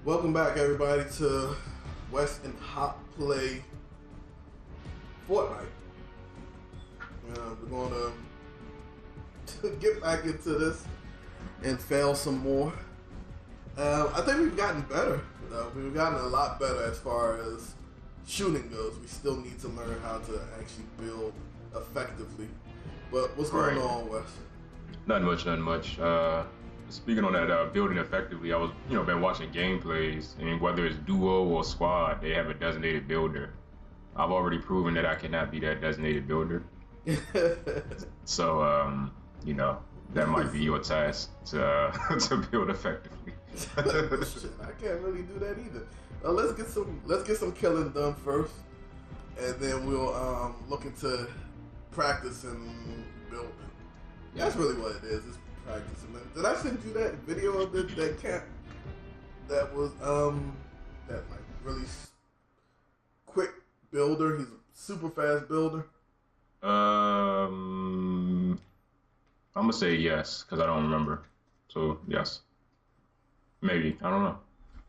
Welcome back, everybody, to West and Hot Play Fortnite. We're going to get back into this and fail some more. I think we've gotten better. We've gotten a lot better as far as shooting goes. We still need to learn how to actually build effectively. But what's going on, Wes? Nothing much. Speaking on that, building effectively, I was, been watching gameplays, and whether it's duo or squad, they have a designated builder. I've already proven that I cannot be that designated builder. So, that might be your task to to build effectively. Shit, I can't really do that either. Let's get some killing done first, and then we'll look into practice and building. That's really what it is. It's practicing. Did I send you that video of that cat that was that like really quick builder? He's a super fast builder. I'm gonna say yes because I don't remember. So yes, maybe, I don't know.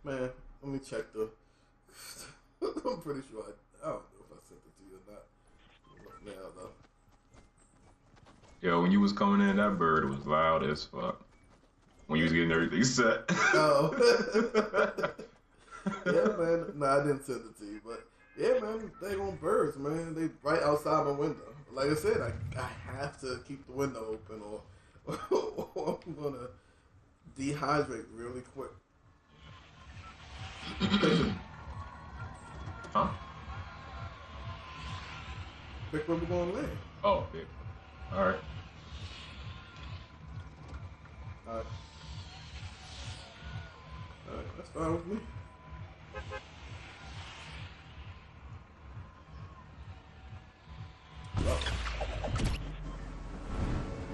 Man, let me check the. I'm pretty sure I don't know if I sent it to you or not. Now though. Yo, when you was coming in, that bird was loud as fuck. When you was getting everything set. Oh. Yeah, man. No, I didn't send it to you, but yeah, man, they on birds, man. They right outside my window. Like I said, I have to keep the window open, or I'm gonna dehydrate really quick. Huh? Pick where we're gonna land. Oh, big. All right. Alright. Alright, that's fine with me.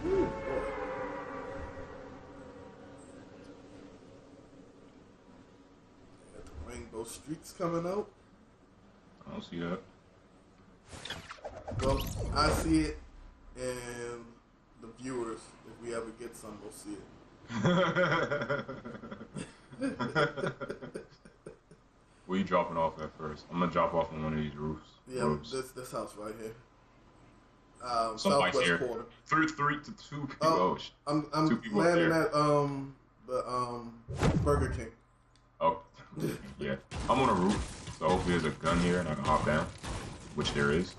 Ooh, boy. Got the rainbow streaks coming out. I don't see that. Well, I see it, and the viewers, if we ever get some, will see it. Where you dropping off at first? I'm gonna drop off on one of these roofs. Yeah, this house right here. Somebody's Southwest here. corner. 3 to 2 people. I'm Two people landing there. at the Burger King. Oh, yeah. I'm on a roof, so hopefully there's a gun here and I can hop down, which there is.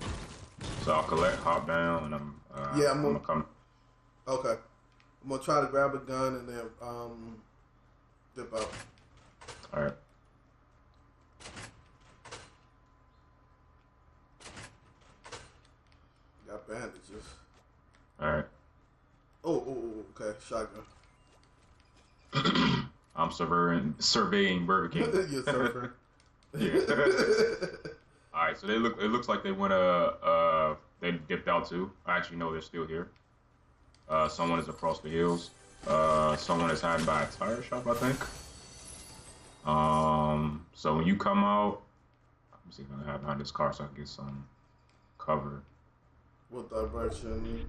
So I'll hop down, and I'm gonna come. Okay, I'm gonna try to grab a gun and then dip out. All right. Got bandages. All right. Oh, okay, shotgun. I'm surveying Burger King. You're surfer. Yeah. All right. So it looks like they went they dipped out too. Actually, no, they're still here. Someone is across the hills. Someone is hiding by a tire shop, I think. So when you come out, let me see if I can hide behind this car so I can get some cover. What direction?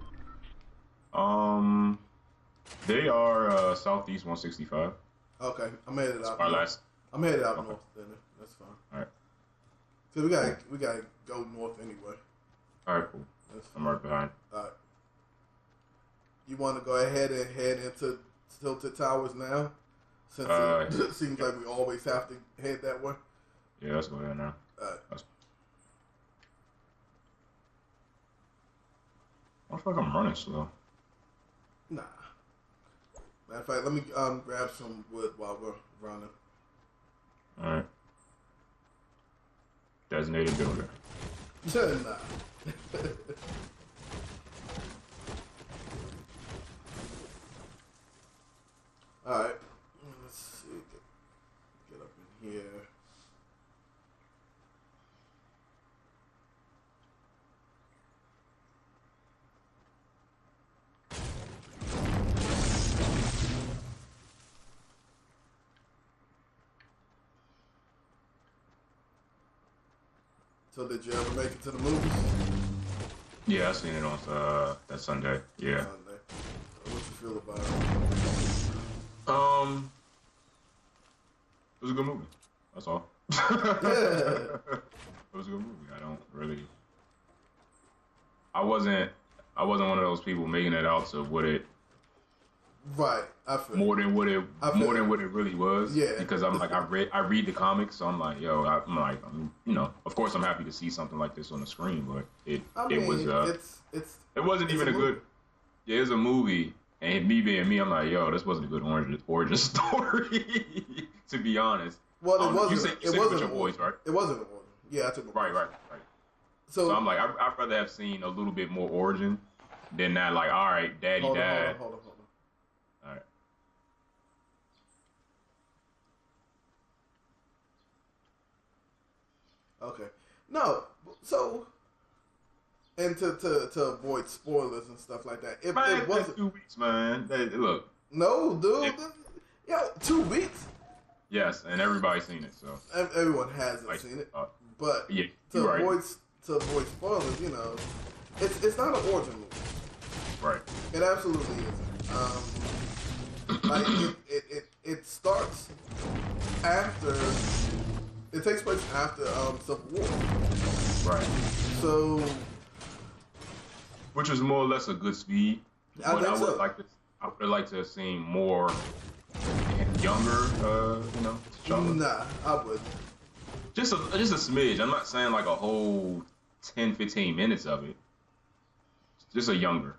They are southeast 165. Okay, I'm headed out. Our last. I'm headed out north then. That's fine. All right. So we gotta go north anyway. All right, cool. I'm right behind. All right. You want to go ahead and head into Tilted Towers now? Since it seems like we always have to head that way. Yeah, let's go there now. All right. I feel like I'm running slow. Nah. Matter of fact, let me grab some wood while we're running. All right. Designated builder. Nah. All right. Let's see. Get up in here. So did you ever make it to the movies? Yeah, I seen it on that Sunday. Yeah. Sunday. What you feel about it? It was a good movie. That's all. Yeah. It was a good movie. I don't really. I wasn't. I wasn't one of those people making it out to what it Right. I feel more than what it more you. than what it really was. Yeah. Because I'm like I read the comics, so I'm like, yo, I'm you know, of course I'm happy to see something like this on the screen, but it was it wasn't even a good. Yeah, it was a movie, and me being me, I'm like, yo, this wasn't a good origin story. To be honest. Well, it wasn't. You said it with your voice, right? It wasn't an origin. Yeah, I took my right. So I'm like, I'd rather have seen a little bit more origin than that. Like, all right, Daddy died. Hold on. All right. Okay. No. So, and to avoid spoilers and stuff like that. It wasn't 2 weeks, man. Look. No, dude. Yo, 2 weeks. Yes, and everybody's seen it, so everyone hasn't seen it. But yeah, to avoid spoilers, you know, it's not an origin movie. Right. It absolutely isn't. Like it starts after. It takes place after Civil War. Right. So. Which is more or less a good speed. I would have liked to have seen more younger, you know, T'Challa. Nah, I wouldn't. Just a smidge. I'm not saying like a whole 10, 15 minutes of it. Just a younger.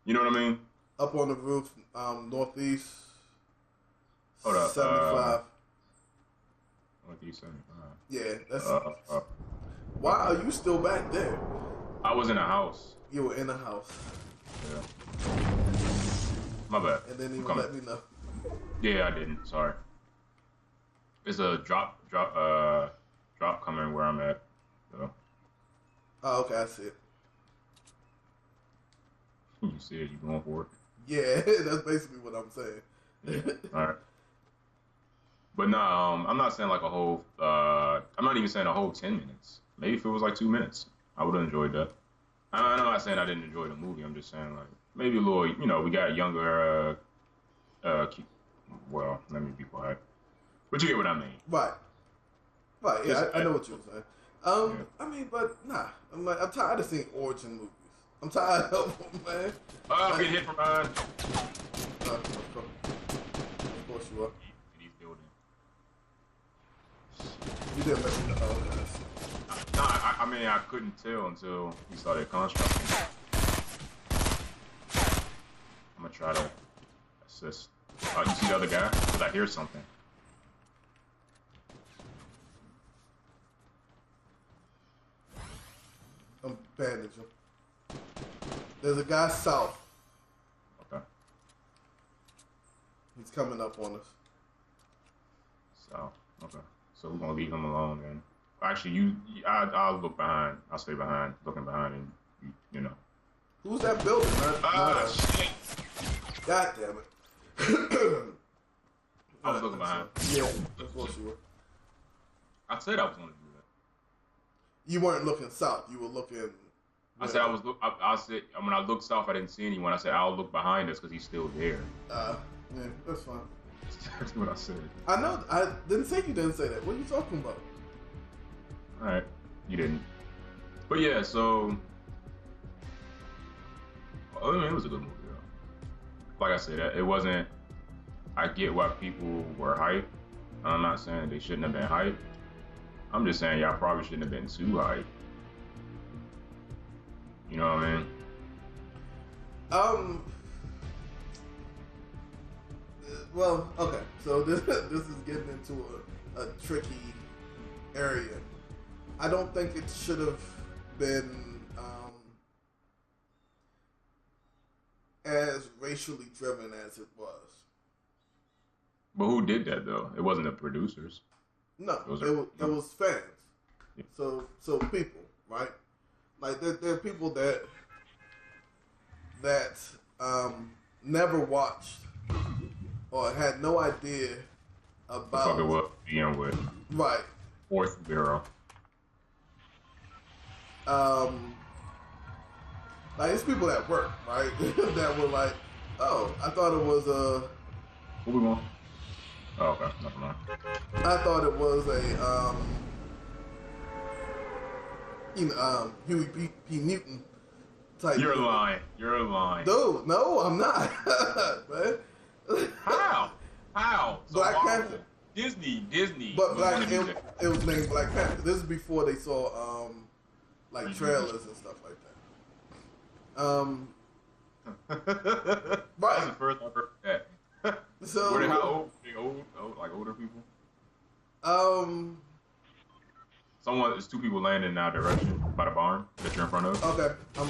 You know what I mean? Up on the roof, northeast. Hold up. 75. Northeast 75. Yeah, that's. Why are you still back there? I was in a house. You were in a house. Yeah. My bad. And then you let me know. Yeah, I didn't. Sorry. There's a drop coming where I'm at. So. Oh, okay, I see it. You see it? You going for it? Yeah, that's basically what I'm saying. Yeah. All right. But no, I'm not saying like a whole. I'm not even saying a whole 10 minutes. Maybe if it was like 2 minutes, I would have enjoyed that. I'm not saying I didn't enjoy the movie. I'm just saying like maybe a little. You know, we got younger. Well, let me be quiet. But you get what I mean. Right. Yeah, I know what you were saying. I mean, but nah. I'm tired of seeing origin movies. I'm tired of them, man. I'm getting hit from behind. Of course you are. He's building. You didn't let me know. No, I mean, I couldn't tell until he started constructing. I'm gonna try to assist. You see the other guy? Because I hear something. I'm bandaging. There's a guy south. Okay. He's coming up on us. So, okay. So we're gonna leave him alone then. Actually, I'll look behind. I'll stay behind, looking behind, and you know. Who's that building, man? Shit. God damn it. I was looking behind. Yeah, of course you were. I said I was gonna do that. You weren't looking south. You were looking. I said I was. I said when I looked south, I didn't see anyone. I said I'll look behind us because he's still there. Yeah, that's fine. That's what I said. I know. I didn't say you didn't say that. What are you talking about? All right, you didn't. But yeah, so I mean, it was a good movie though. Like I said, it wasn't. I get why people were hyped. I'm not saying they shouldn't have been hyped. I'm just saying y'all probably shouldn't have been too hyped. You know what I mean? Well, okay. So this is getting into a tricky area. I don't think it should have been as racially driven as it was. But who did that though? It wasn't the producers. No, it was fans. Yeah. So people, right? Like there are people that never watched or had no idea about. Talking what being with. Right. Fourth Bureau. Like it's people at work, right? That were like, oh, I thought it was What we want? Oh, okay, never mind. I thought it was a Huey P. Newton type You're movie. lying. You're lying. Dude, no, I'm not, man. How? How? So Black Marvel, Panther. Disney But was going to do it was named Black Panther. This is before they saw like Mhm. trailers and stuff like that. that. Right. That's the first I've heard of that. So Were they how old? They old, like older people? um There's two people landing in our direction by the barn that you're in front of. okay, Oh,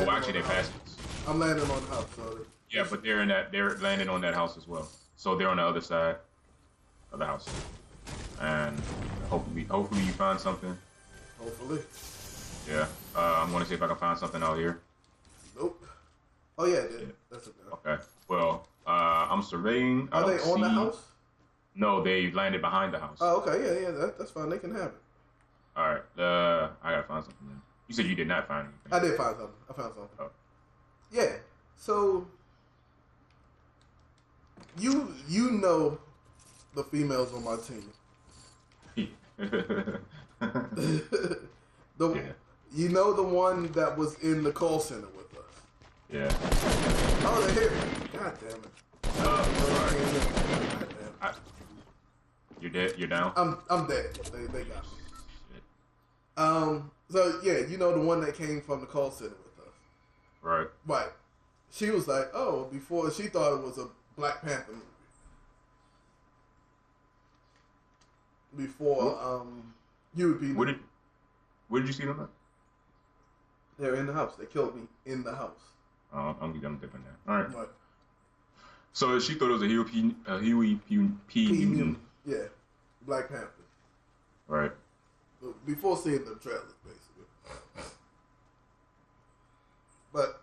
actually, they passed us. I'm landing on the house, so Yeah, but they're landing on that house as well. So they're on the other side of the house. And hopefully you find something. hopefully. Yeah. I'm gonna see if I can find something out here. Nope. Oh yeah, it did. That's okay. Okay. Well, I'm surveying. Are they on the house? No, they landed behind the house. Oh, okay, yeah, that's fine. They can have it. All right. I gotta find something. Then. You said you did not find anything. I did find something. I found something. Oh. Yeah. So you know the females on my team. Yeah. You know the one that was in the call center with us. Yeah. Oh, they're here. God damn it. God damn it. You're dead. You're down. I'm dead. They got me. Shit. So yeah, you know the one that came from the call center with us. Right. Right. She was like, oh, before she thought it was a Black Panther movie. Before you would be. Where did you see them at? They're in the house. They killed me in the house. I'm dipping there. All right. Right. So she thought it was a Huey P. Newton. Yeah, Black Panther. Right. Before seeing the trailers, basically. But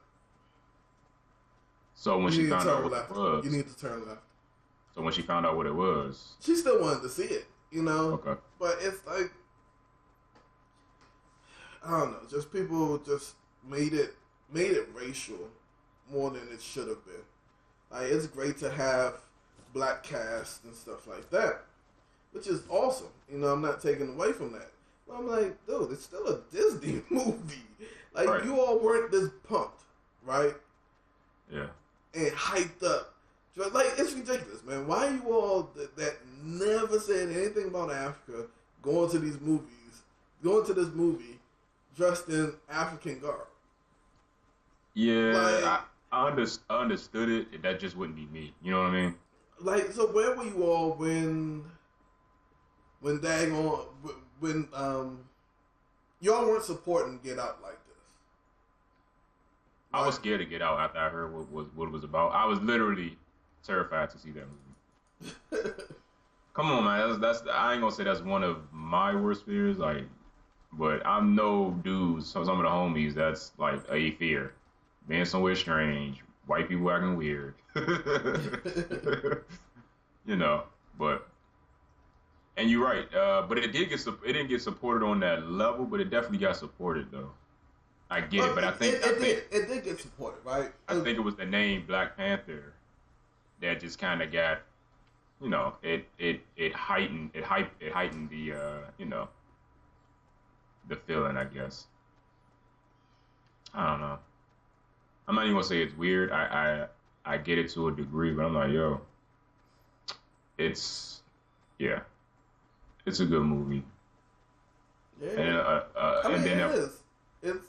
So when she found out what left. it was, You need to turn left. so when she found out what it was, She still wanted to see it, you know. okay. But it's like, I don't know. Just people just made it racial more than it should have been. Like, it's great to have black cast and stuff like that, which is awesome. You know, I'm not taking away from that. But I'm like, dude, it's still a Disney movie. Like, Right. you all weren't this pumped, right? Yeah. And hyped up. Like, it's ridiculous, man. Why are you all that never said anything about Africa going to this movie dressed in African garb? Yeah. Like, I understood it. That just wouldn't be me. You know what I mean? like, so where were you all when y'all weren't supporting Get Out like this? I was scared to get out after I heard what it was about. I was literally terrified to see that movie. Come on, man. That's I ain't gonna say that's one of my worst fears. Like, but I'm no dude. Some of the homies that's like a fear. Being somewhere strange, white people acting weird. You know, and you're right. But it didn't get supported on that level, but it definitely got supported though. I get it, but I think it did get supported, right? I think it was the name Black Panther that just kind of got, you know, it heightened the you know, the feeling, I guess. I don't know. I'm not even gonna say it's weird. I get it to a degree, but I'm like, yo, it's a good movie. Yeah. And, it then is.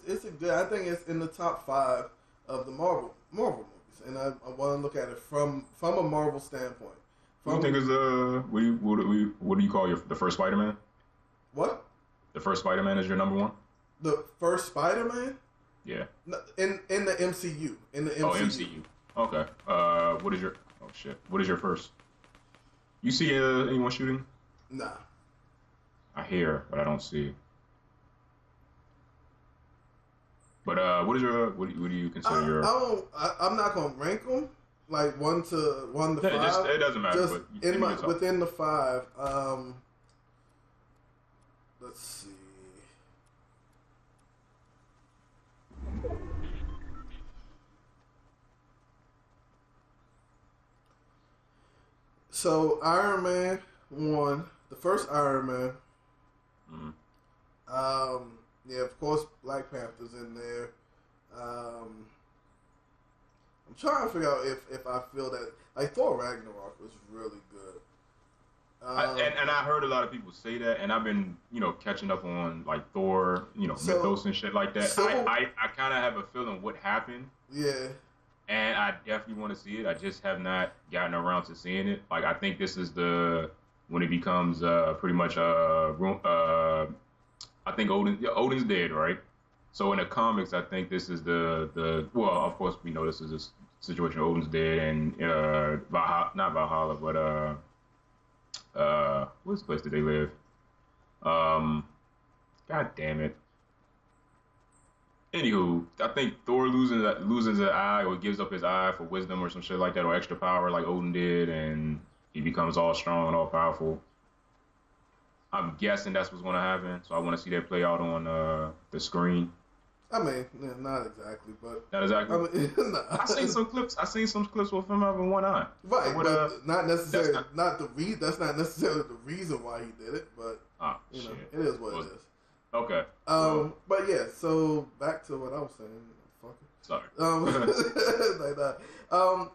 It's a good. I think it's in the top 5 of the Marvel movies, and I want to look at it from a Marvel standpoint. What do you think is what do you call the first Spider-Man? What? The first Spider-Man is your number one? The first Spider-Man? Yeah. In the MCU. In the MCU. Oh, MCU. Okay. What is your first? You see anyone shooting? Nah. I hear, but I don't see. But what do you consider your? I'm not gonna rank them like 1 to 5. It doesn't matter. Just but within the 5. Let's see. So Iron Man 1, the first Iron Man. Mm. Yeah, of course, Black Panther's in there. I'm trying to figure out if I feel that like Thor Ragnarok was really good. And I heard a lot of people say that, and I've been, catching up on like Thor, So mythos and shit like that. Civil, I kind of have a feeling what happened, yeah, and I definitely want to see it. I just have not gotten around to seeing it. Like I think this is the when it becomes pretty much I think Odin's dead, right? So in the comics, I think this is the well, of course we know this is a situation. Odin's dead, and Valhalla, not Valhalla, but what's the place that they live? Um, God damn it. Anywho, I think Thor loses an eye or gives up his eye for wisdom or some shit like that or extra power like Odin did, and he becomes all strong and all powerful. I'm guessing that's what's going to happen, so I want to see that play out on the screen. I mean, yeah, not exactly, but Not exactly. I mean, nah. I seen some clips. I seen some clips with him having one eye. Right, So what, but not necessarily that's not the That's not necessarily the reason why he did it, but you know, shit. it is what it is. Okay. But yeah. So back to what I was saying. Sorry. Like that.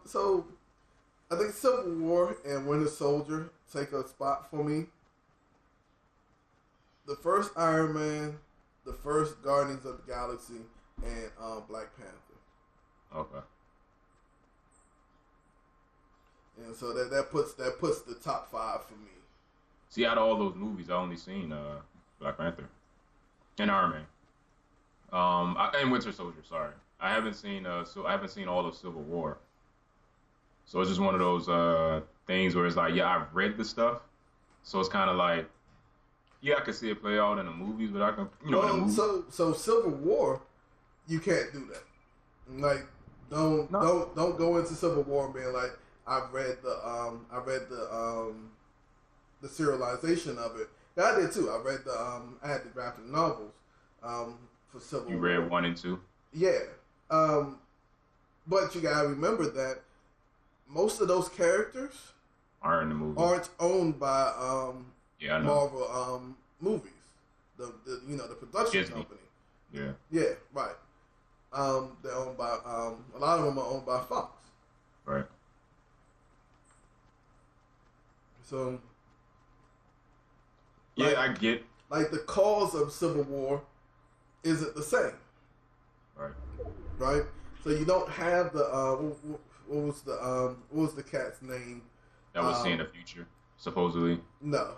So I think Civil War and Winter Soldier take a spot for me. The first Iron Man, the first Guardians of the Galaxy, and Black Panther. Okay. And so that puts the top 5 for me. See, out of all those movies, I only seen Black Panther and Iron Man. And Winter Soldier. Sorry, I haven't seen I haven't seen all of Civil War. So it's just one of those things where it's like, yeah, I've read the stuff, so it's kind of like, yeah, I can see it play out in the movies, but I can, in the movies. So Civil War, you can't do that. Like, don't go into Civil War being like, I've read the serialization of it. I did too. I read I had the graphic novels for Civil War. You read 1 and 2? Yeah. But you gotta remember that most of those characters Aren't in the movie. aren't owned by I know. Marvel movies. The production Disney. company. Yeah. Yeah, right. They're owned by a lot of them are owned by Fox. Right. So Yeah, like, I get. like the cause of Civil War isn't the same. Right. Right? So you don't have the what was the cat's name? That was seeing the future, supposedly. No.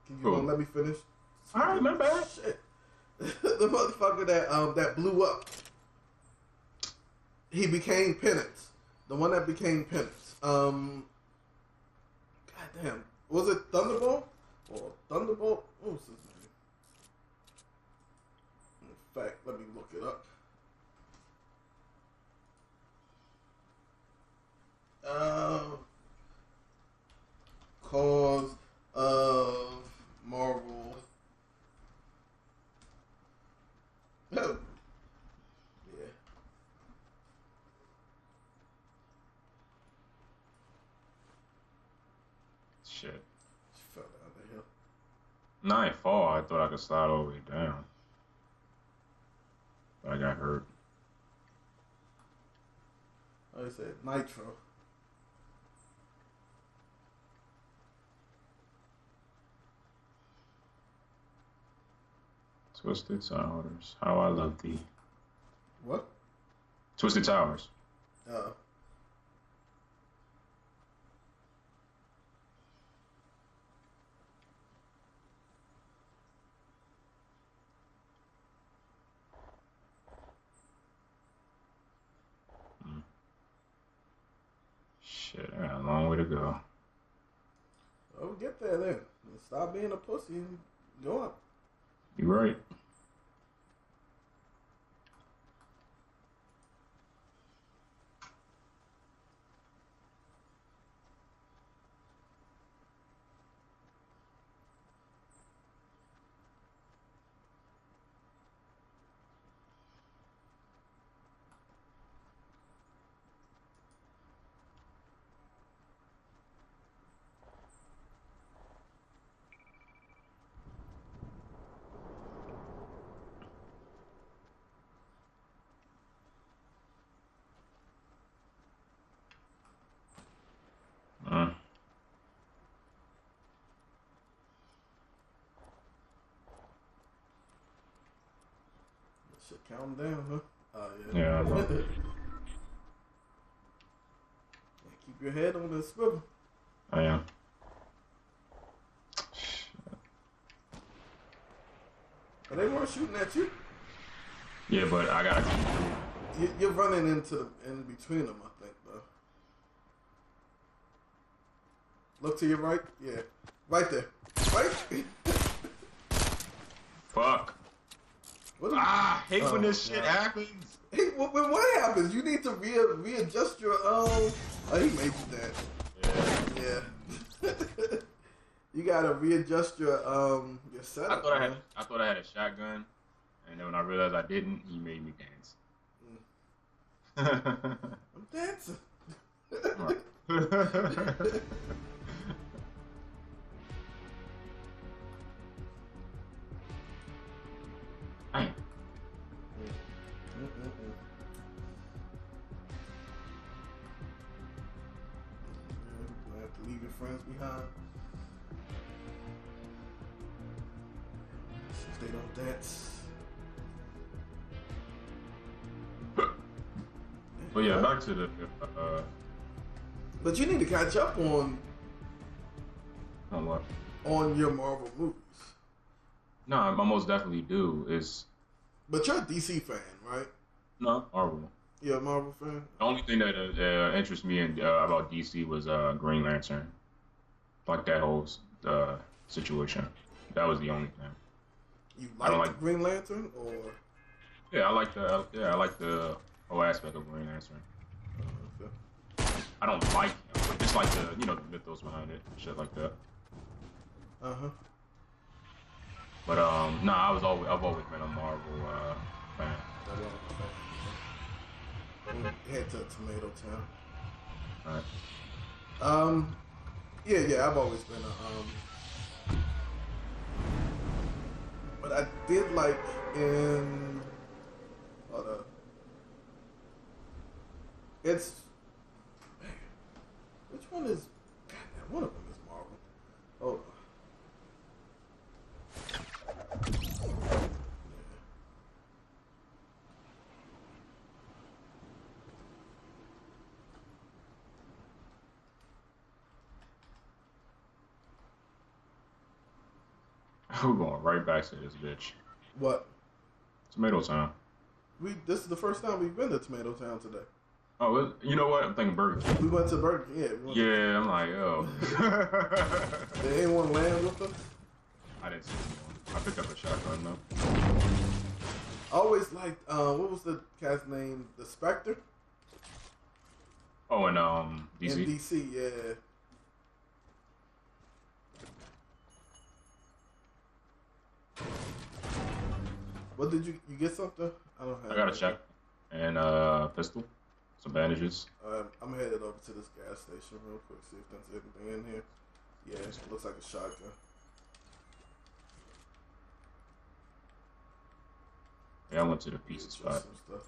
Can you let me finish? All right, my bad. Shit. The motherfucker that blew up. He became Penance. The one that became Penance. God damn. Was it Thunderbolt? Or Thunderbolt? What was his name? In fact, let me look it up. Cause of Marvel. Oh. Yeah. Shit. She fell down the hill. No, I ain't fall. I thought I could slide all the way down. But I got hurt. Like I said, Nitro. Twisted Towers. How I love thee. What? Twisted Towers. Shit, I got a long way to go. Oh, we'll get there then. Stop being a pussy and go up. You right. Shit, count them down, huh? Oh, yeah. Yeah, I know. Keep your head on the swivel. I am. And they weren't shooting at you. Yeah, but I gotta. You're running in between them, I think, though. Look to your right. Yeah. Right there. Right? Fuck. I hate when this shit happens. Hey, when what happens? You need to readjust your Oh, he made you that. Yeah. You gotta readjust your setup. I thought I had a shotgun, and then when I realized I didn't, he made me dance. I'm dancing. Damn. You have to leave your friends behind. Since they don't dance. But yeah, back to the. But you need to catch up on what? On your Marvel movies. No, I most definitely do. But you're a DC fan, right? No, Marvel. You're a Marvel fan? The only thing that interests me about DC was Green Lantern. Like that whole situation. That was the only thing. You like Green Lantern, or? Yeah, I like the whole aspect of Green Lantern. Okay. I don't like him, but just like the the mythos behind it, shit like that. But I've always been a Marvel fan. Head to Tomato Town. Alright. Yeah, I've always been but I did like in it's man, which one is goddamn, one of them is Marvel. Hold on. We're going right back to this bitch. What? Tomato Town. This is the first time we've been to Tomato Town today. Oh, you know what? I'm thinking Burger King. We went to Burger King. Yeah, I'm like, oh. Did anyone land with us? I didn't see anyone. I picked up a shotgun though. I always liked, what was the cat's name? The Spectre? Oh, and DC? In DC, yeah. What did you get something? I don't have. I got a check and pistol, some bandages. I'm headed over to this gas station real quick, see if there's anything in here. Yeah, it looks like a shotgun. Yeah, I went to the pizza spot. Some stuff.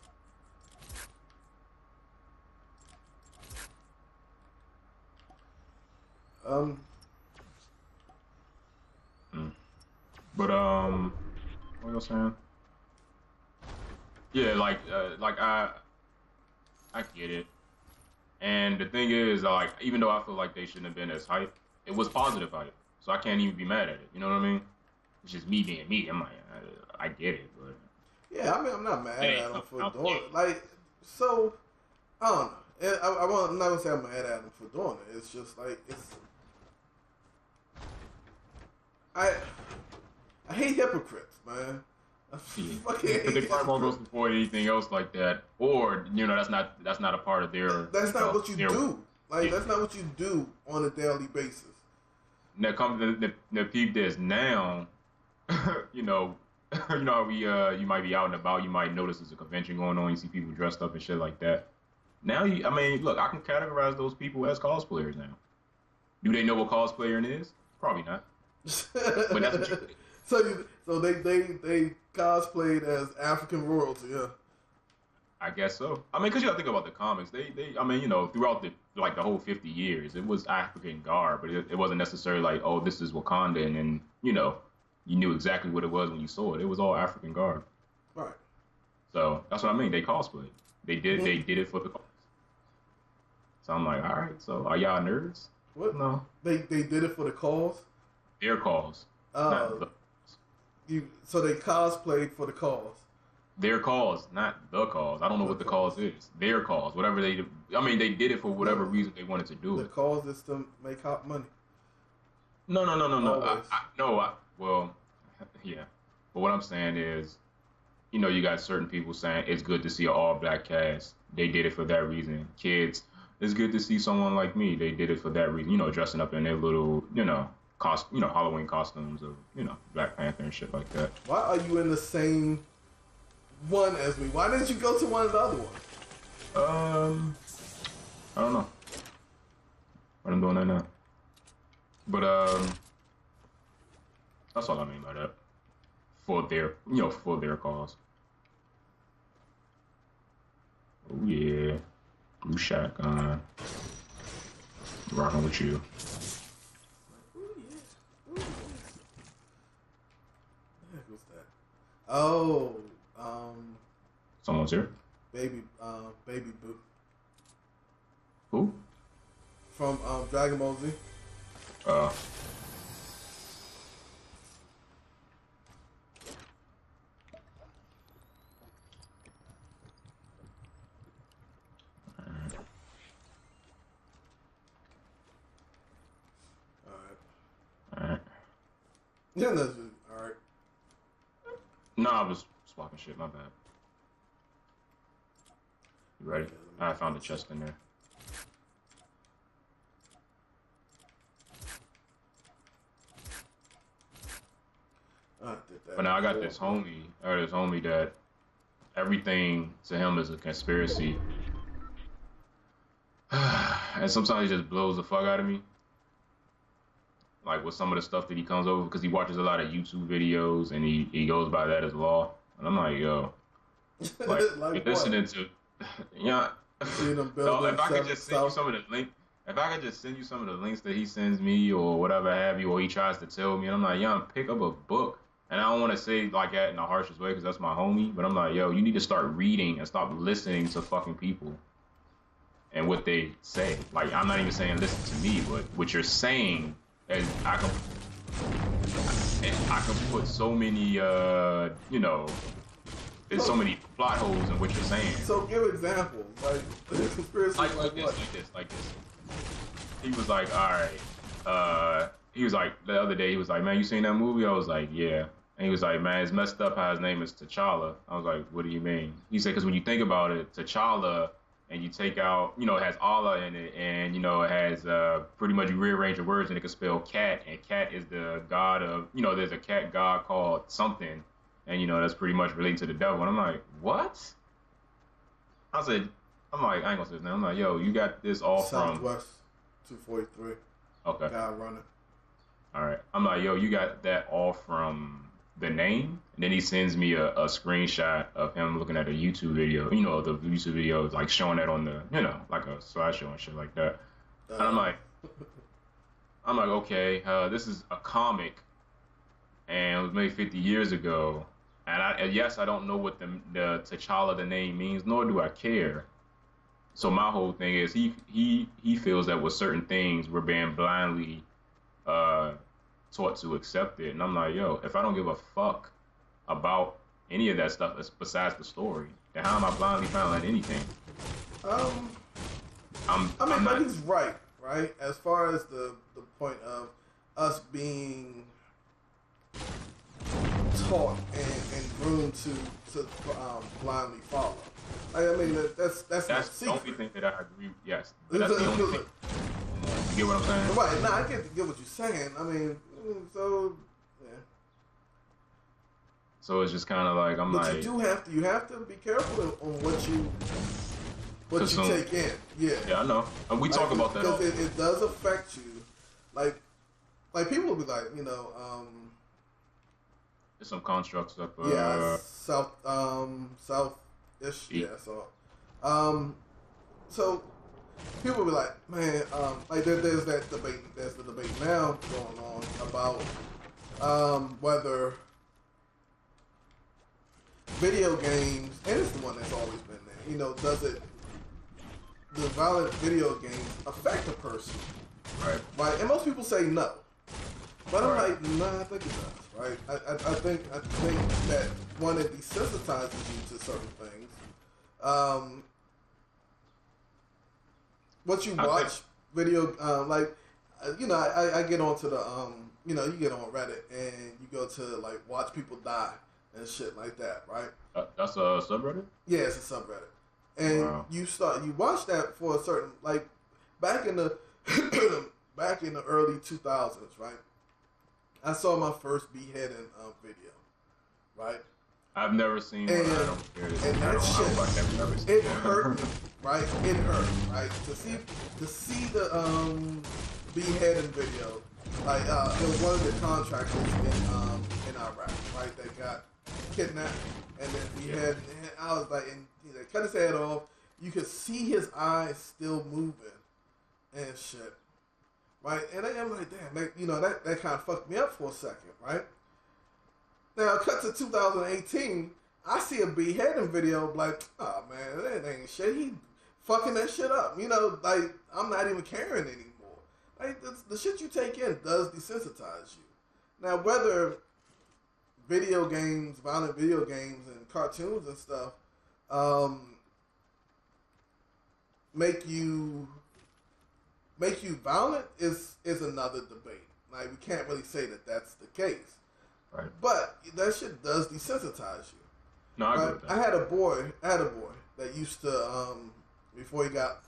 But what was I saying? Yeah, like I get it. And the thing is, like, even though I feel like they shouldn't have been as hype, it was positive hype. So I can't even be mad at it. You know what I mean? It's just me being me. I'm like, I get it, but yeah, I mean, I'm not mad at them for doing it. Like, so I don't know. I'm not gonna say I'm mad at them for doing it. It's just like I hate hypocrites, man. I fucking hate they probably won't go support anything else like that, or that's not a part of their. That's not what you do. Like that's not what you do on a daily basis. Now come the peep this now. you know how you might be out and about, you might notice there's a convention going on, you see people dressed up and shit like that. Now look, I can categorize those people as cosplayers now. Do they know what cosplaying is? Probably not. But that's what you So they cosplayed as African royalty, yeah. I guess so. Because you gotta think about the comics. They throughout the whole 50 years, it was African garb, but it wasn't necessarily like, oh, this is Wakanda, and then you knew exactly what it was when you saw it. It was all African garb. Right. So that's what I mean. They cosplay. They did it for the cause. So I'm like, all right. So are y'all nerds? What? No. They did it for the cause. Their cause. Not the, So they cosplayed for the cause. their cause, not the cause. I don't know what the cause is. Their cause, whatever they. I mean, they did it for whatever reason they wanted to do The it. cause is to make hot money. No. Always. Well, yeah. But what I'm saying is, you got certain people saying it's good to see an all black cast. They did it for that reason. Kids, it's good to see someone like me. They did it for that reason. Dressing up in their little, Halloween costumes of, Black Panther and shit like that. Why are you in the same one as me? Why didn't you go to one of the other ones? I don't know. But I'm doing that now. But that's all I mean by that. For their cause. Oh yeah, blue shotgun. Rocking with you. Who's that? Oh, Someone's here. baby Boo Who? from Dragon Ball Z. Uh. Alright. Yeah, that's all right. No, I was swapping shit. My bad. You ready? I found a chest in there. I did that. But now I got this homie that everything to him is a conspiracy. And sometimes he just blows the fuck out of me. Like with some of the stuff that he comes over, because he watches a lot of YouTube videos and he goes by that as law. And I'm like, yo, like you're listening to, yeah. So if I could just send you some of the link, if I could just send you some of the links that he sends me or whatever have you, or he tries to tell me, and I'm like, yo, pick up a book. And I don't want to say like that in the harshest way because that's my homie, but I'm like, yo, you need to start reading and stop listening to fucking people and what they say. Like, I'm not even saying listen to me, but what you're saying, and I can put so many, there's so many plot holes in what you're saying. So give examples, like conspiracy, like this. He was like, all right. He was like, the other day, he was like, man, you seen that movie? I was like, yeah. And he was like, man, it's messed up how his name is T'Challa. I was like, what do you mean? He said, because when you think about it, T'Challa, and you take out, it has Allah in it, and, it has pretty much you rearrange the words, and it can spell cat, and cat is the god of, there's a cat god called something, and, that's pretty much related to the devil. And I'm like, what? I ain't gonna say his name. I'm like, yo, you got this all Southwest 243. Okay. Guy running. All right. I'm like, yo, you got that all from the name? And then he sends me a screenshot of him looking at a YouTube video. The YouTube video is like showing that on the, like a slideshow and shit like that. And I'm like, okay, this is a comic, and it was made 50 years ago. And yes, I don't know what the T'Challa, the name means, nor do I care. So my whole thing is he feels that with certain things we're being blindly taught to accept it, and I'm like, yo, if I don't give a fuck about any of that stuff besides the story, then how am I blindly following anything? But he's right? As far as the point of us being taught and groomed to blindly follow. That's the only thing that I agree. Yes, but that's the only thing. You get what I'm saying? Right. No, I get what you're saying. So yeah. So it's just kind of like But you have to be careful on what you take in. Yeah. Yeah, I know. And we talk about that because it does affect you. Like people will be like, there's some constructs up. South-ish. Yeah. So people will be like, man, there's that debate. There's the debate now going on about whether video games, and it's the one that's always been there. You know, does the violent video games affect a person? Right. And most people say no, but I'm like, nah, I think it does. Right. I think that one, it desensitizes you to certain things. What you watch video, you know, I get onto the, you know, you get on Reddit and you go to like watch people die and shit like that, right? That's a subreddit? Yeah, it's a subreddit. And you watch that for a certain, like, back in the early 2000s, right? I saw my first beheading video, right? I've never seen one. I don't care. And that shit, it hurt me, right? It hurt, right? To see the beheading video, like it was one of the contractors in Iraq, right? That got kidnapped and then beheaded. And I was like, and they cut his head off. You could see his eyes still moving and shit, right? And I'm like, damn, you know, that kind of fucked me up for a second, right? Now, cut to 2018, I see a beheading video, like, oh man, that ain't shit. He fucking that shit up. You know, like, I'm not even caring anymore. Like, the shit you take in does desensitize you. Now, whether video games, violent video games and cartoons and stuff, make you violent is another debate. Like, we can't really say that that's the case. Right. But that shit does desensitize you. No, I agree with that. I had a boy that used to, before he got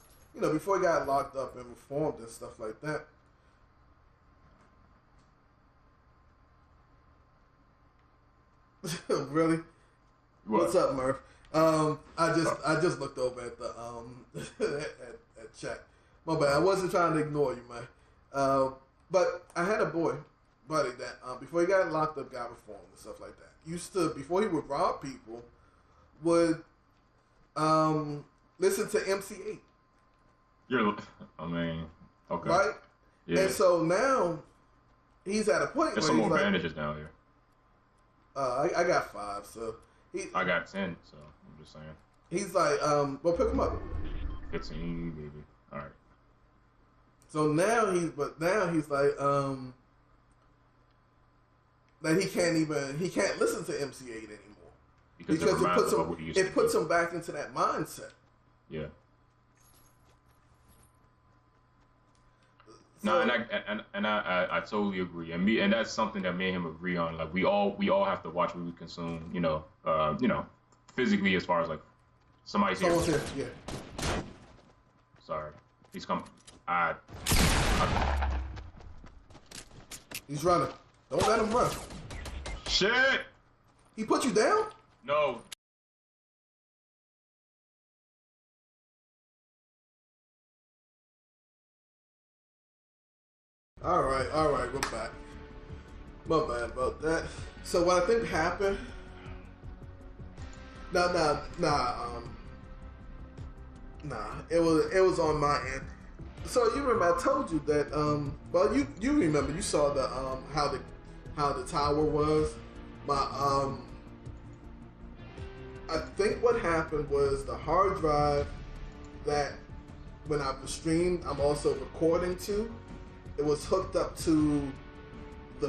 locked up and reformed and stuff like that. Really? What? What's up, Murph? I just looked over at the at chat. My bad. I wasn't trying to ignore you, man. But I had a boy buddy that before he got locked up, got reformed and stuff like that. Used to, before he would rob people, would listen to MC8. I mean, okay. Right? Yeah. And so now he's at a point There's where some more like, bandages down here. I got 5, so I got 10, so I'm just saying. He's like, well, pick him up. 15, baby. All right. So now he's like, that he can't listen to MC8 anymore because it puts him back into that mindset. Yeah. So, no, and I totally agree, and that's something that me and him agree on. Like we all have to watch what we consume. You know, physically as far as like someone's here. Yeah. Sorry, he's coming. He's running. Don't let him run. Shit! He put you down? No. All right, we're back. My bad about that. So what I think happened? Nah. It was on my end. So you remember I told you that well you remember you saw the how the tower was. I think what happened was the hard drive that when I was streamed I'm also recording to, it was hooked up to the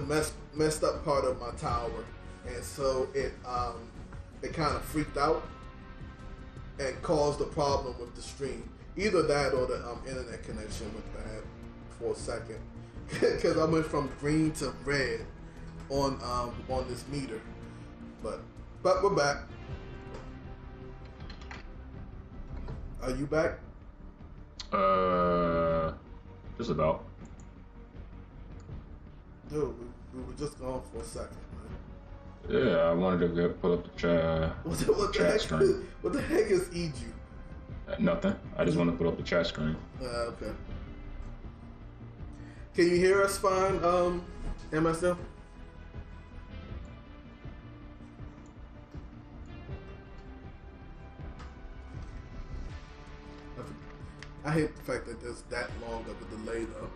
messed up part of my tower, and so it kind of freaked out and caused a problem with the stream. Either that or the internet connection went bad for a second, because I went from green to red on this meter. But we're back. Are you back? Just about. Dude, we were just gone for a second, man. Yeah, I wanted to pull up the chat. What the heck is EJU? Nothing. I just want to put up the chat screen. Okay. Can you hear us fine, MSM? I hate the fact that there's that long of a delay, though.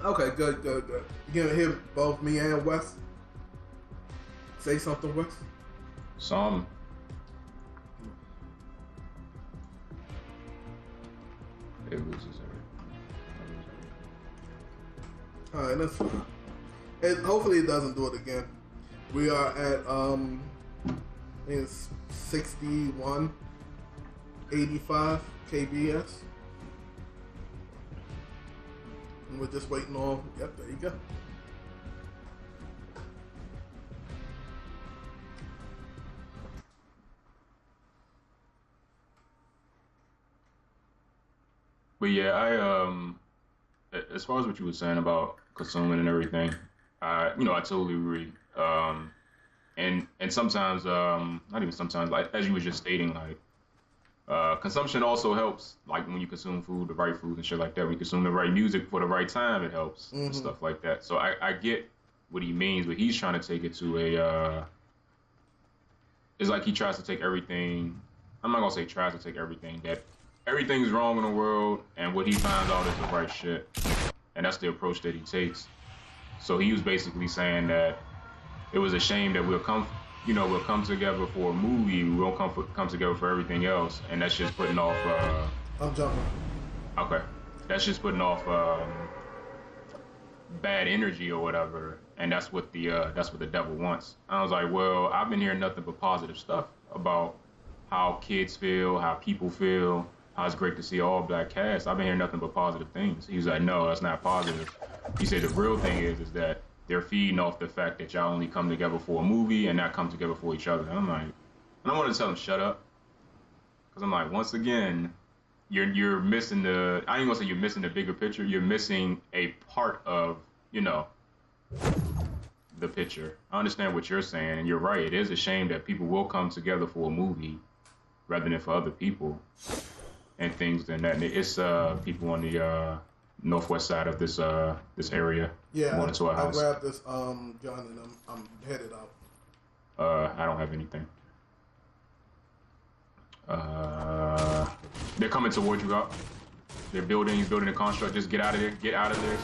Okay, good. You can hear both me and Wes? Say something, Wes. Some. It loses everything. All right, that's fine. And hopefully it doesn't do it again. We are at I think it's 6185 kbs, and we're just waiting on. Yep, there you go. But yeah, as far as what you were saying about consuming and everything, I totally agree. And sometimes, not even sometimes, like as you were just stating, like consumption also helps. Like when you consume food, the right food and shit like that. When you consume the right music for the right time, it helps and stuff like that. So I get what he means, but he's trying to take it to a. It's like he tries to take everything. I'm not gonna say tries to take everything. That everything's wrong in the world, and what he finds out is the right shit, and that's the approach that he takes. So he was basically saying that it was a shame that we'll come together for a movie. We won't come together for everything else, and that's just putting off. I'm jumping. Okay, that's just putting off bad energy or whatever, and that's what the devil wants. I was like, well, I've been hearing nothing but positive stuff about how kids feel, how people feel, how it's great to see all black cast. I've been hearing nothing but positive things. He was like, no, that's not positive. He said the real thing is that they're feeding off the fact that y'all only come together for a movie and not come together for each other. And I'm like, I don't want to tell him shut up, because I'm like, once again, you're missing the. I ain't gonna say you're missing the bigger picture. You're missing a part of the picture. I understand what you're saying, and you're right. It is a shame that people will come together for a movie rather than for other people and things than that. And it's people on the northwest side of this area. Yeah, going into a house. I grabbed this gun and I'm headed out. I don't have anything. They're coming towards you up. He's building a construct. Just get out of there. Get out of there.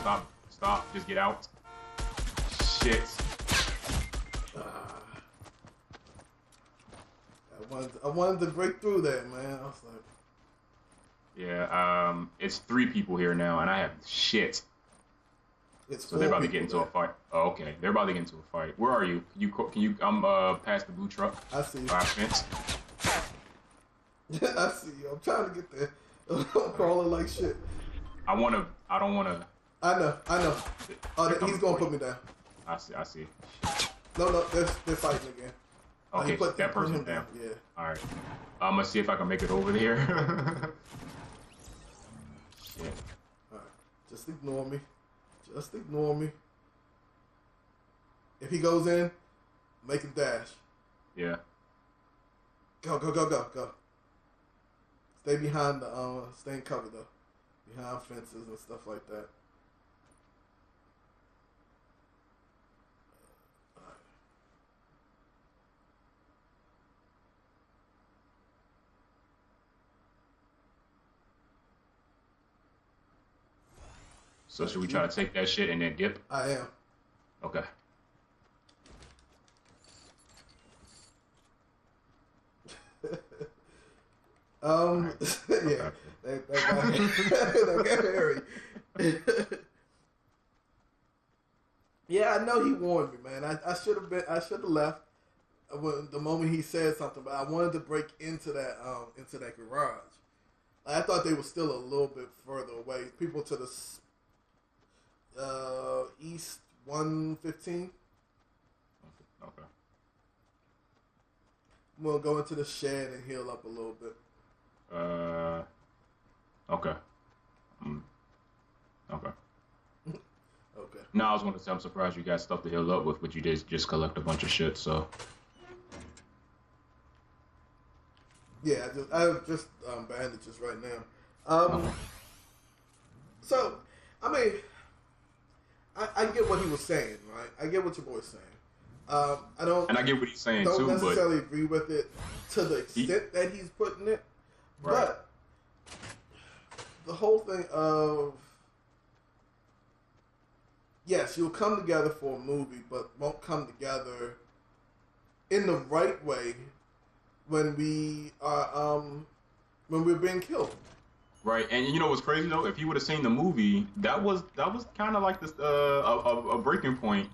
Stop. Just get out. Shit. I wanted to break through that, man. I was like, yeah, it's 3 people here now, and I have shit. So they're about to get into a fight. Oh, okay. They're about to get into a fight. Where are you? Can you? I'm past the blue truck. I see you. Fence. I see you. I'm trying to get there. I'm crawling like shit. I don't wanna. I know. He's gonna put me down. I see. No, they're fighting again. Okay, that person down. Yeah. All right. I'm gonna see if I can make it over there. Shit. All right. Just ignore me. If he goes in, make a dash. Yeah. Go. Stay behind stay in cover though. Behind fences and stuff like that. So should we try to take that shit and then dip? I am. Okay. Yeah, that got hairy. Yeah, I know he warned me, man. I should have left when the moment he said something, but I wanted to break into that garage. I thought they were still a little bit further away. People to the east 115. Okay. I'm gonna go into the shed and heal up a little bit. Okay. Okay. Okay. No, I was going to say I'm surprised you got stuff to heal up with, but you did just collect a bunch of shit. So. Yeah, I have just bandages right now. So, I mean, I get what he was saying, right? I get what your boy's saying. I don't. And I get what he's saying don't too, necessarily agree with it to the extent that he's putting it, right. But the whole thing of yes, you'll come together for a movie, but won't come together in the right way when we're being killed. Right, and you know what's crazy though? If you would have seen the movie, that was kind of like this a breaking point.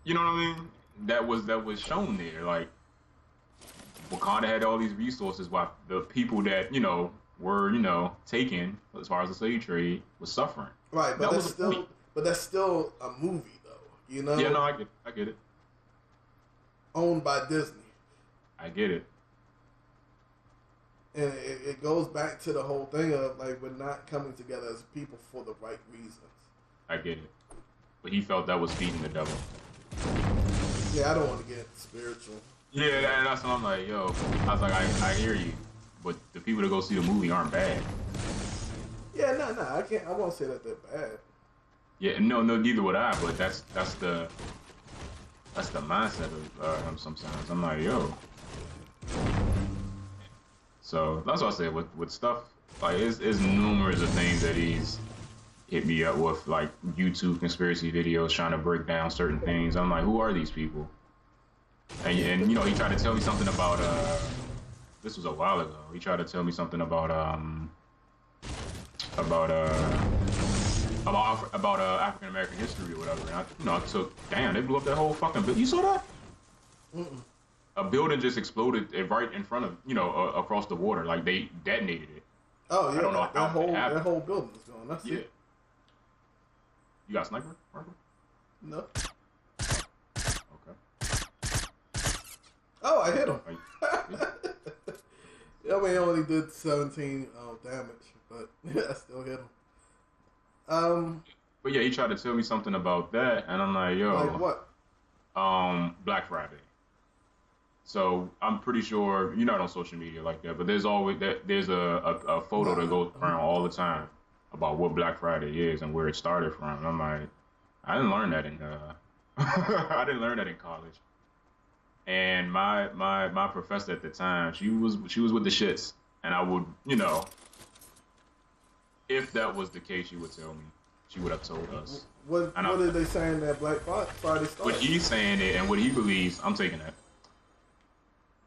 You know what I mean? That was shown there. Like Wakanda had all these resources, while the people that were taken as far as the slave trade was suffering. Right, but That was the point. that's still a movie though. Yeah, no, I get it. Owned by Disney. I get it. And it goes back to the whole thing of like we're not coming together as people for the right reasons. I get it. But he felt that was feeding the devil. Yeah, I don't want to get spiritual. Yeah, that's what I'm like, yo. I was like, I hear you, but the people that go see the movie aren't bad. Yeah, no, I won't say that they're bad. Yeah, no, neither would I. But that's the mindset of him. Sometimes I'm like, yo. So that's what I said with stuff like it's numerous of things that he's hit me up with, like YouTube conspiracy videos trying to break down certain things. I'm like, who are these people? And he tried to tell me something about this was a while ago. He tried to tell me something about African American history or whatever. And I took, damn, they blew up that whole fucking building. You saw that? Mm-mm. A building just exploded right in front of across the water. Like they detonated it. Oh yeah, I don't know how that whole building is gone. That's it. You got a sniper rifle? No. Okay. Oh, I hit him. I mean, he only did 17 damage, but I still hit him. But yeah, he tried to tell me something about that, and I'm like, yo. Like what? Black Friday. So I'm pretty sure you're not on social media like that, but there's a photo that goes around all the time about what Black Friday is and where it started from. And I'm like, I didn't learn that in I didn't learn that in college. And my professor at the time, she was with the shits, and I would, if that was the case, she would tell me. She would have told us. What are they saying that Black Friday started? What he's saying it and what he believes, I'm taking that.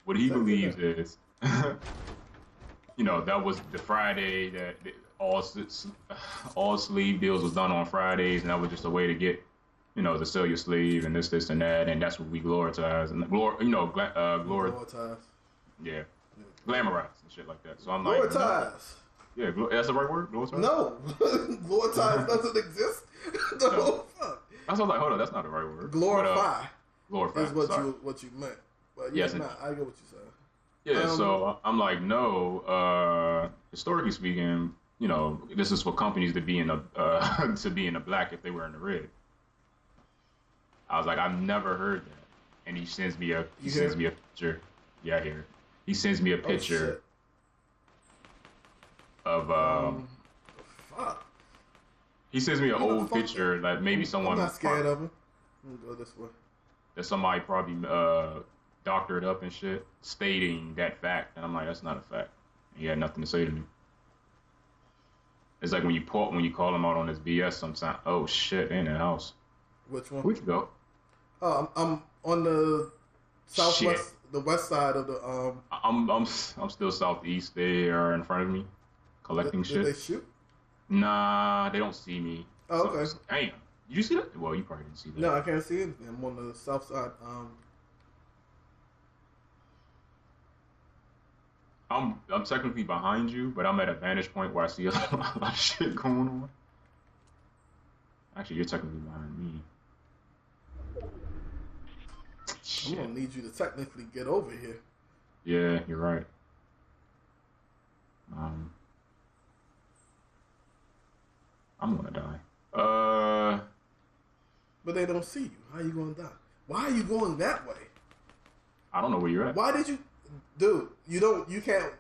What he believes is, that was the Friday that all sleeve deals was done on Fridays, and that was just a way to get, to sell your sleeve and this and that, and that's what we gloritize and gloritize. Yeah, glamorize and shit like that. So I'm gloritize. Like, yeah, that's the right word. Gloritize. No, gloritize doesn't exist. No, fuck. I was like, hold on, that's not the right word. Glorify. Glorify is what you meant. But yes, I get what you said. Yeah, so I'm like, no. Historically speaking, this is for companies to be in the black if they were in the red. I was like, I've never heard that, and he sends me a picture. Yeah, I hear it. He sends me a picture of fuck. He sends me an old picture that maybe someone. I'm not scared of him. I'm gonna go this way. That somebody probably doctored up and shit, stating that fact, and I'm like, that's not a fact. He had nothing to say to me. It's like when you call him out on his BS sometimes. Oh shit, in the house. Which one? We can go. Oh, I'm on the southwest, the west side of the. I'm still southeast. They are in front of me, collecting shit. Did they shoot? Nah, they don't see me. Oh, okay. So, damn. Did you see that? Well, you probably didn't see that. No, I can't see it. I'm on the south side. I'm technically behind you, but I'm at a vantage point where I see a lot of shit going on. Actually, you're technically behind me. I'm gonna need you to technically get over here. Yeah, you're right. I'm gonna die. But they don't see you. How you gonna die? Why are you going that way? I don't know where you're at. Why did you, dude? You can't,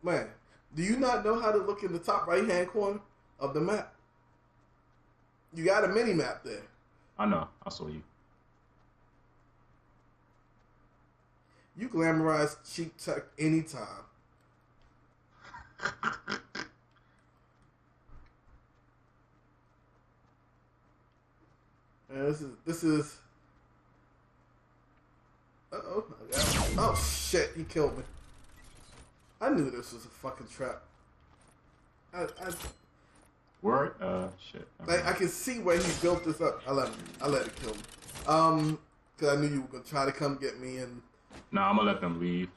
man. Do you not know how to look in the top right hand corner of the map? You got a mini map there. I know. I saw you. You glamorize cheap tech anytime. And this is Uh-oh. Oh, shit. He killed me. I knew this was a fucking trap. Word? Shit. Like, I can see where he built this up. I let it kill me. Because I knew you were going to try to come get me and... Nah, I'm going to let them leave.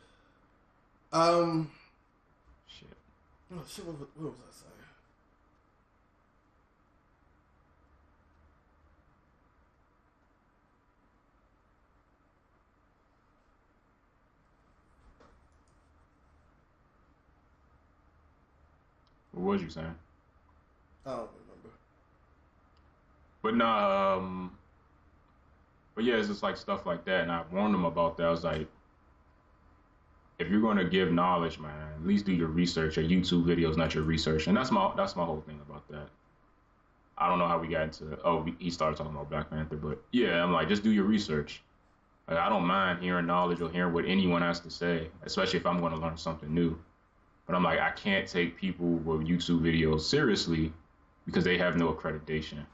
Shit. Oh, shit, what was I saying? What was you saying? I don't remember. But nah, but yeah, it's just like stuff like that. And I warned them about that. I was like, if you're going to give knowledge, man, at least do your research. Your YouTube videos, not your research. And that's my whole thing about that. I don't know how we got into. He started talking about Black Panther, but yeah, I'm like, just do your research. Like, I don't mind hearing knowledge or hearing what anyone has to say, especially if I'm going to learn something new. But I'm like, I can't take people with YouTube videos seriously because they have no accreditation.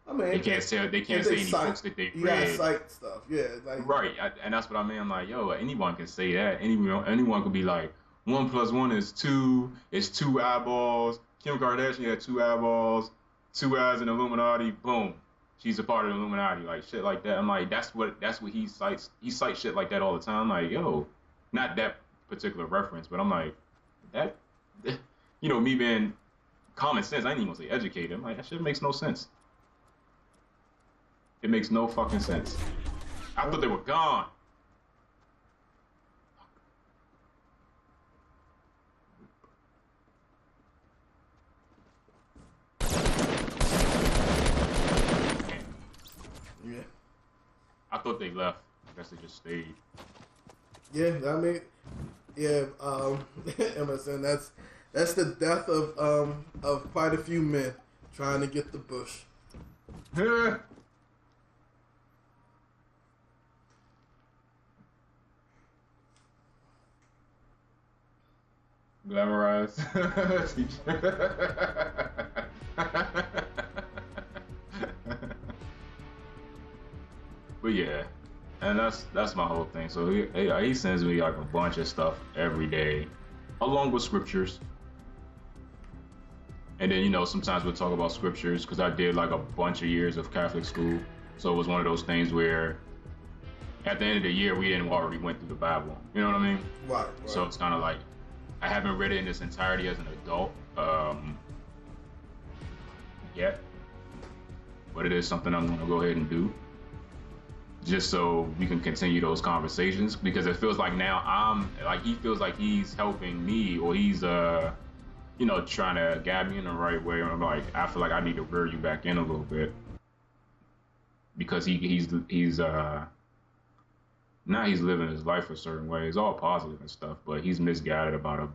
I mean, they can't say any books that they read. Yeah, cite stuff. Yeah, like right, and that's what I mean. I'm like, yo, anyone can say that. Anyone could be like, 1 + 1 is 2. It's 2 eyeballs. Kim Kardashian had 2 eyeballs, 2 eyes in Illuminati. Boom, she's a part of the Illuminati. Like shit like that. I'm like, that's what he cites. He cites shit like that all the time. Like, yo, not that particular reference, but I'm like, that, me being common sense. I ain't even gonna say educated. I'm like, that shit makes no sense. It makes no fucking sense. I thought they were gone. Yeah. I thought they left. I guess they just stayed. Yeah, I mean, yeah, Emerson, that's the death of quite a few men trying to get the bush. Glamorize. But yeah, and that's my whole thing. So he sends me like a bunch of stuff every day, along with scriptures. And then sometimes we'll talk about scriptures because I did like a bunch of years of Catholic school, so it was one of those things where at the end of the year we didn't already went through the Bible. You know what I mean? Right. So it's kind of like I haven't read it in its entirety as an adult yet, but it is something I'm going to go ahead and do, just so we can continue those conversations, because it feels like now he feels like he's helping me, or he's trying to guide me in the right way. And I'm like, I feel like I need to rear you back in a little bit, because he's now he's living his life a certain way. It's all positive and stuff, but he's misguided about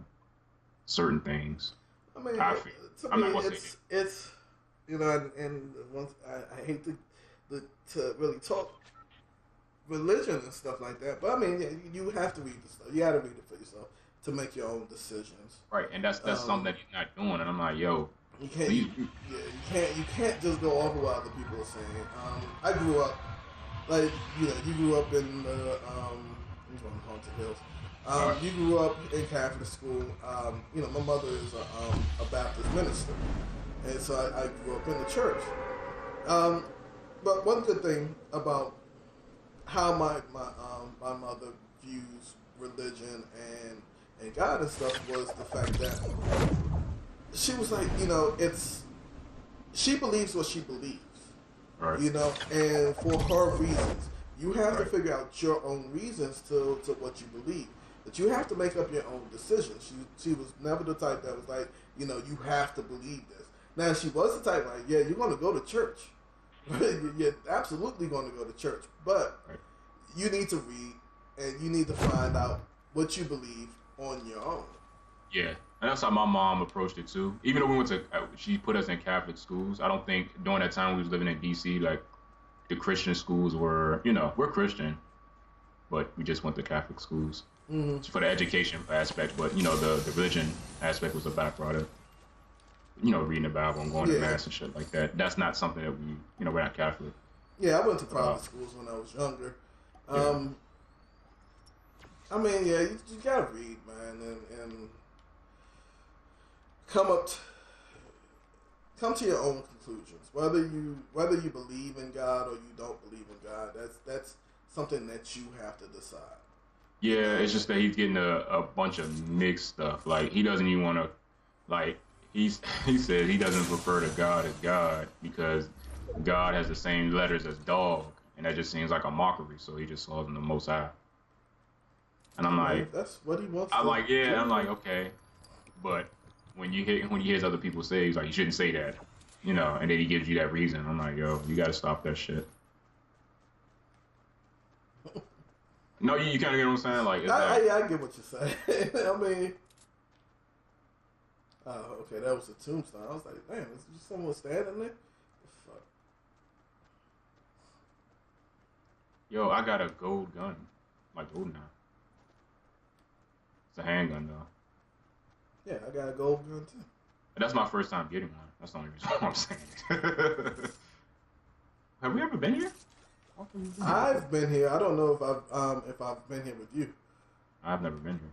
certain things. I mean, I'm not gonna say it's and once I hate to really talk religion and stuff like that, but I mean, you have to read the stuff. You got to read it for yourself to make your own decisions. Right, and that's something that he's not doing. And I'm like, yo, you can't just go off of what other people are saying. I grew up. Like, you grew up in the, Haunted Hills. You grew up in Catholic school. My mother is a Baptist minister. And so I grew up in the church. But one good thing about how my mother views religion and God and stuff was the fact that she was like, she believes what she believes. Right. And for her reasons, you have to figure out your own reasons to what you believe. That you have to make up your own decisions. She was never the type that was like, you have to believe this. Now, she was the type like, yeah, you're going to go to church. You're absolutely going to go to church. But you need to read and you need to find out what you believe on your own. Yeah. And that's how my mom approached it too. Even though we went to, she put us in Catholic schools. I don't think during that time we was living in DC, like the Christian schools were, we're Christian, but we just went to Catholic schools for the education aspect. But the religion aspect was a byproduct. Reading the Bible and going to mass and shit like that. That's not something that we're not Catholic. Yeah, I went to private schools when I was younger. I mean, yeah, you gotta read, man, and come up, come to your own conclusions. Whether you believe in God or you don't believe in God, that's something that you have to decide. You Yeah, know, it's just that he's getting a bunch of mixed stuff. Like he doesn't even want to like he said he doesn't refer to God as God because God has the same letters as dog, and that just seems like a mockery. So he just calls him the Most High. And I mean, if that's what he wants I'm to like, yeah, I'm do, like, okay, but when he hears other people say, he's like, you shouldn't say that, you know, and then he gives you that reason. I'm like, yo, you got to stop that shit. No, you kind of get what I'm saying. Like, it's like, I get what you're saying. I mean, oh, okay, that was a tombstone. I was like, damn, is just someone standing there? Fuck. yo, I got a gold gun, like gold now. It's a handgun though. Yeah, I got a gold gun too. And that's my first time getting one. That's the only reason why I'm saying it. Have we ever been here? I don't think we've been here before. I've been here. I don't know if I've been here with you. I've never been here.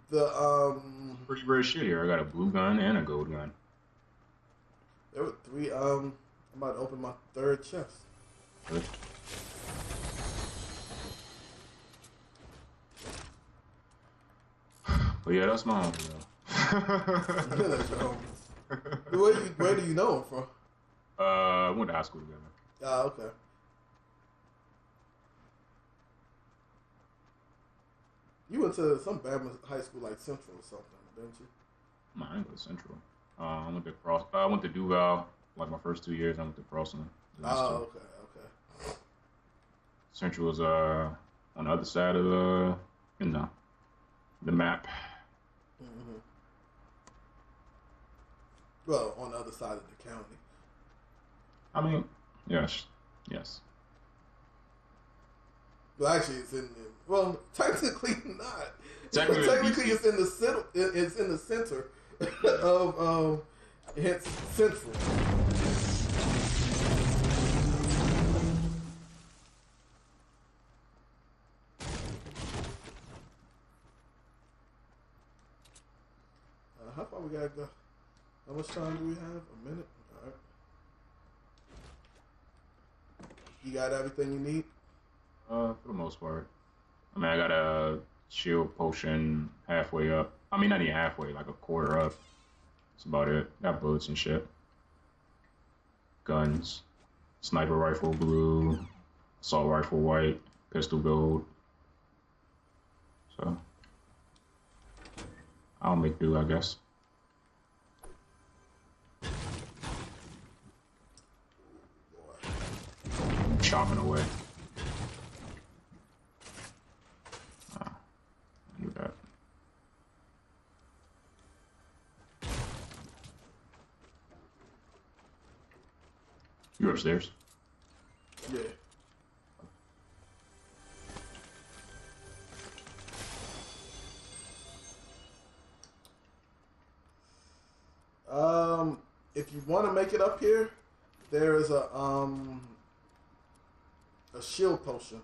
The Pretty rare shit here. I got a blue gun and a gold gun. there were three. I'm about to open my third chest. Good. But yeah, that's my homie though. That's your homie. Where do you know him from? We went to high school together. Ah, okay. You went to some Bama high school like Central or something, didn't you? I didn't go to Central. I went to Cross. I went to Duval. Like my first 2 years, I went to Crossland. Oh, okay. Central was on the other side of the map. Mm-hmm. Well, on the other side of the county. I mean, yes. Well, actually, it's in. Well, technically not. Technically, It's in the center. It's in the center of hence Central. How far we gotta go? How much time do we have? A minute. All right. You got everything you need? for the most part. I mean, I got a shield potion halfway up. I mean, not even halfway, like a quarter up. That's about it. Got bullets and shit. Guns. Sniper rifle blue. Assault rifle white. Pistol gold. So, I'll make do, I guess. Chopping away. I knew that. You're upstairs. Yeah. If you want to make it up here, there is a shield potion.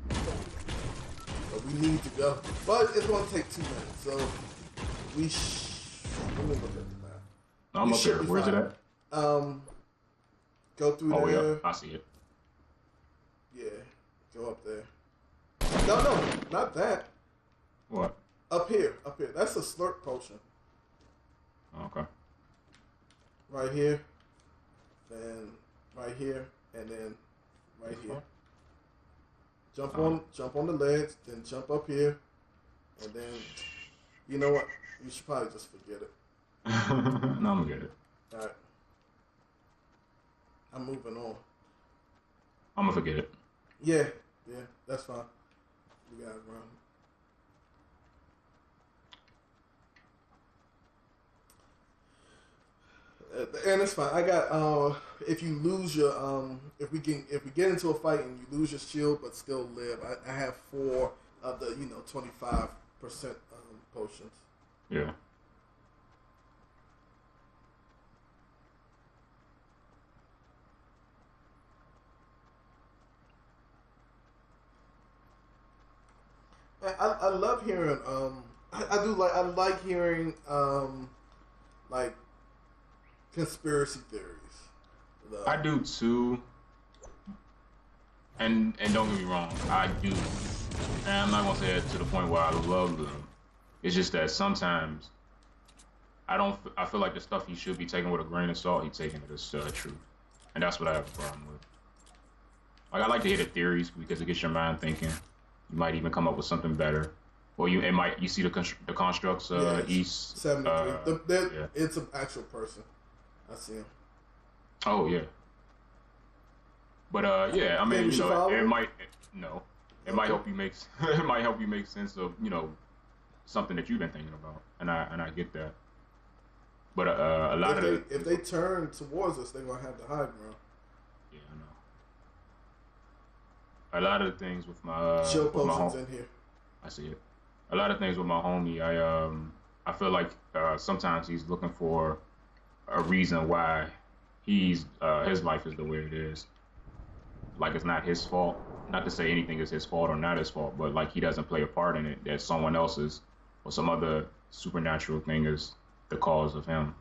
But we need to go. But it's going to take 2 minutes, so let me look at the map. I'm up there. Where's it at? Go through Oh, there. yeah, I see it. Yeah, go up there. No, not that. What? Up here. That's a slurp potion. Okay. Right here, then right here, and then right here. Jump on the ledge, then jump up here, and then you know what? You should probably just forget it. No, I'm gonna get it. All right, I'm moving on. I'm gonna forget it. Yeah, that's fine. We gotta run. And it's fine. I got if you lose your if we get into a fight and you lose your shield but still live, I have 4 of the 25% potions. Yeah. I love hearing I like hearing like conspiracy theories. I do too, and don't get me wrong, I do. And I'm not gonna say it to the point where I love them. It's just that sometimes I don't. I feel like the stuff he should be taking with a grain of salt, he's taking it as truth, and that's what I have a problem with. Like I like to hear the theories because it gets your mind thinking. You might even come up with something better, or you see the constructs East 73. Yeah. It's an actual person. I see him. Oh yeah. But yeah, I mean, it might it might help you make it might help you make sense of something that you've been thinking about, and I get that. But a lot if they turn towards us, they're gonna have the high ground. Yeah, I know. A lot of the things with my Chill potions in here. I see it. A lot of things with my homie, I feel like sometimes he's looking for a reason why his life is the way it is. Like it's not his fault. Not to say anything is his fault or not his fault, but like he doesn't play a part in it. That someone else's or some other supernatural thing is the cause of him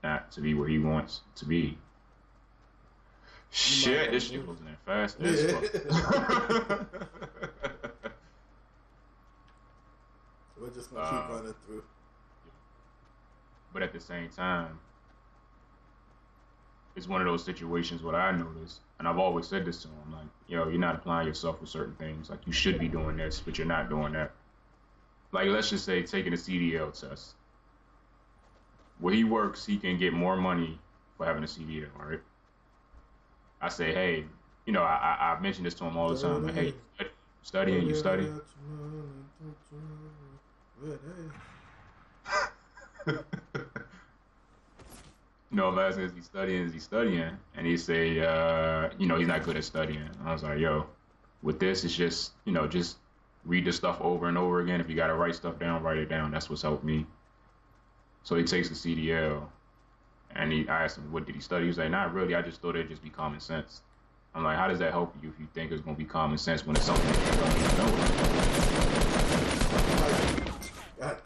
not to be where he wants to be. Shit, this shit goes in there fast as fuck. So we're just gonna keep running through. But at the same time, it's one of those situations what I noticed, and I've always said this to him, like, you're not applying yourself for certain things. Like, you should be doing this, but you're not doing that. Like, let's just say taking a CDL test. Where he works, he can get more money for having a CDL, right? I say, hey, I mention this to him all the time. Like, hey, studying, you study. I'm asking, is he studying? And he say, he's not good at studying. And I was like, yo, with this, it's just, just read the stuff over and over again. If you got to write stuff down, write it down. That's what's helped me. So he takes the CDL, and I asked him, what did he study? He was like, not really. I just thought it'd just be common sense. I'm like, how does that help you if you think it's going to be common sense when it's something that you don't even know? God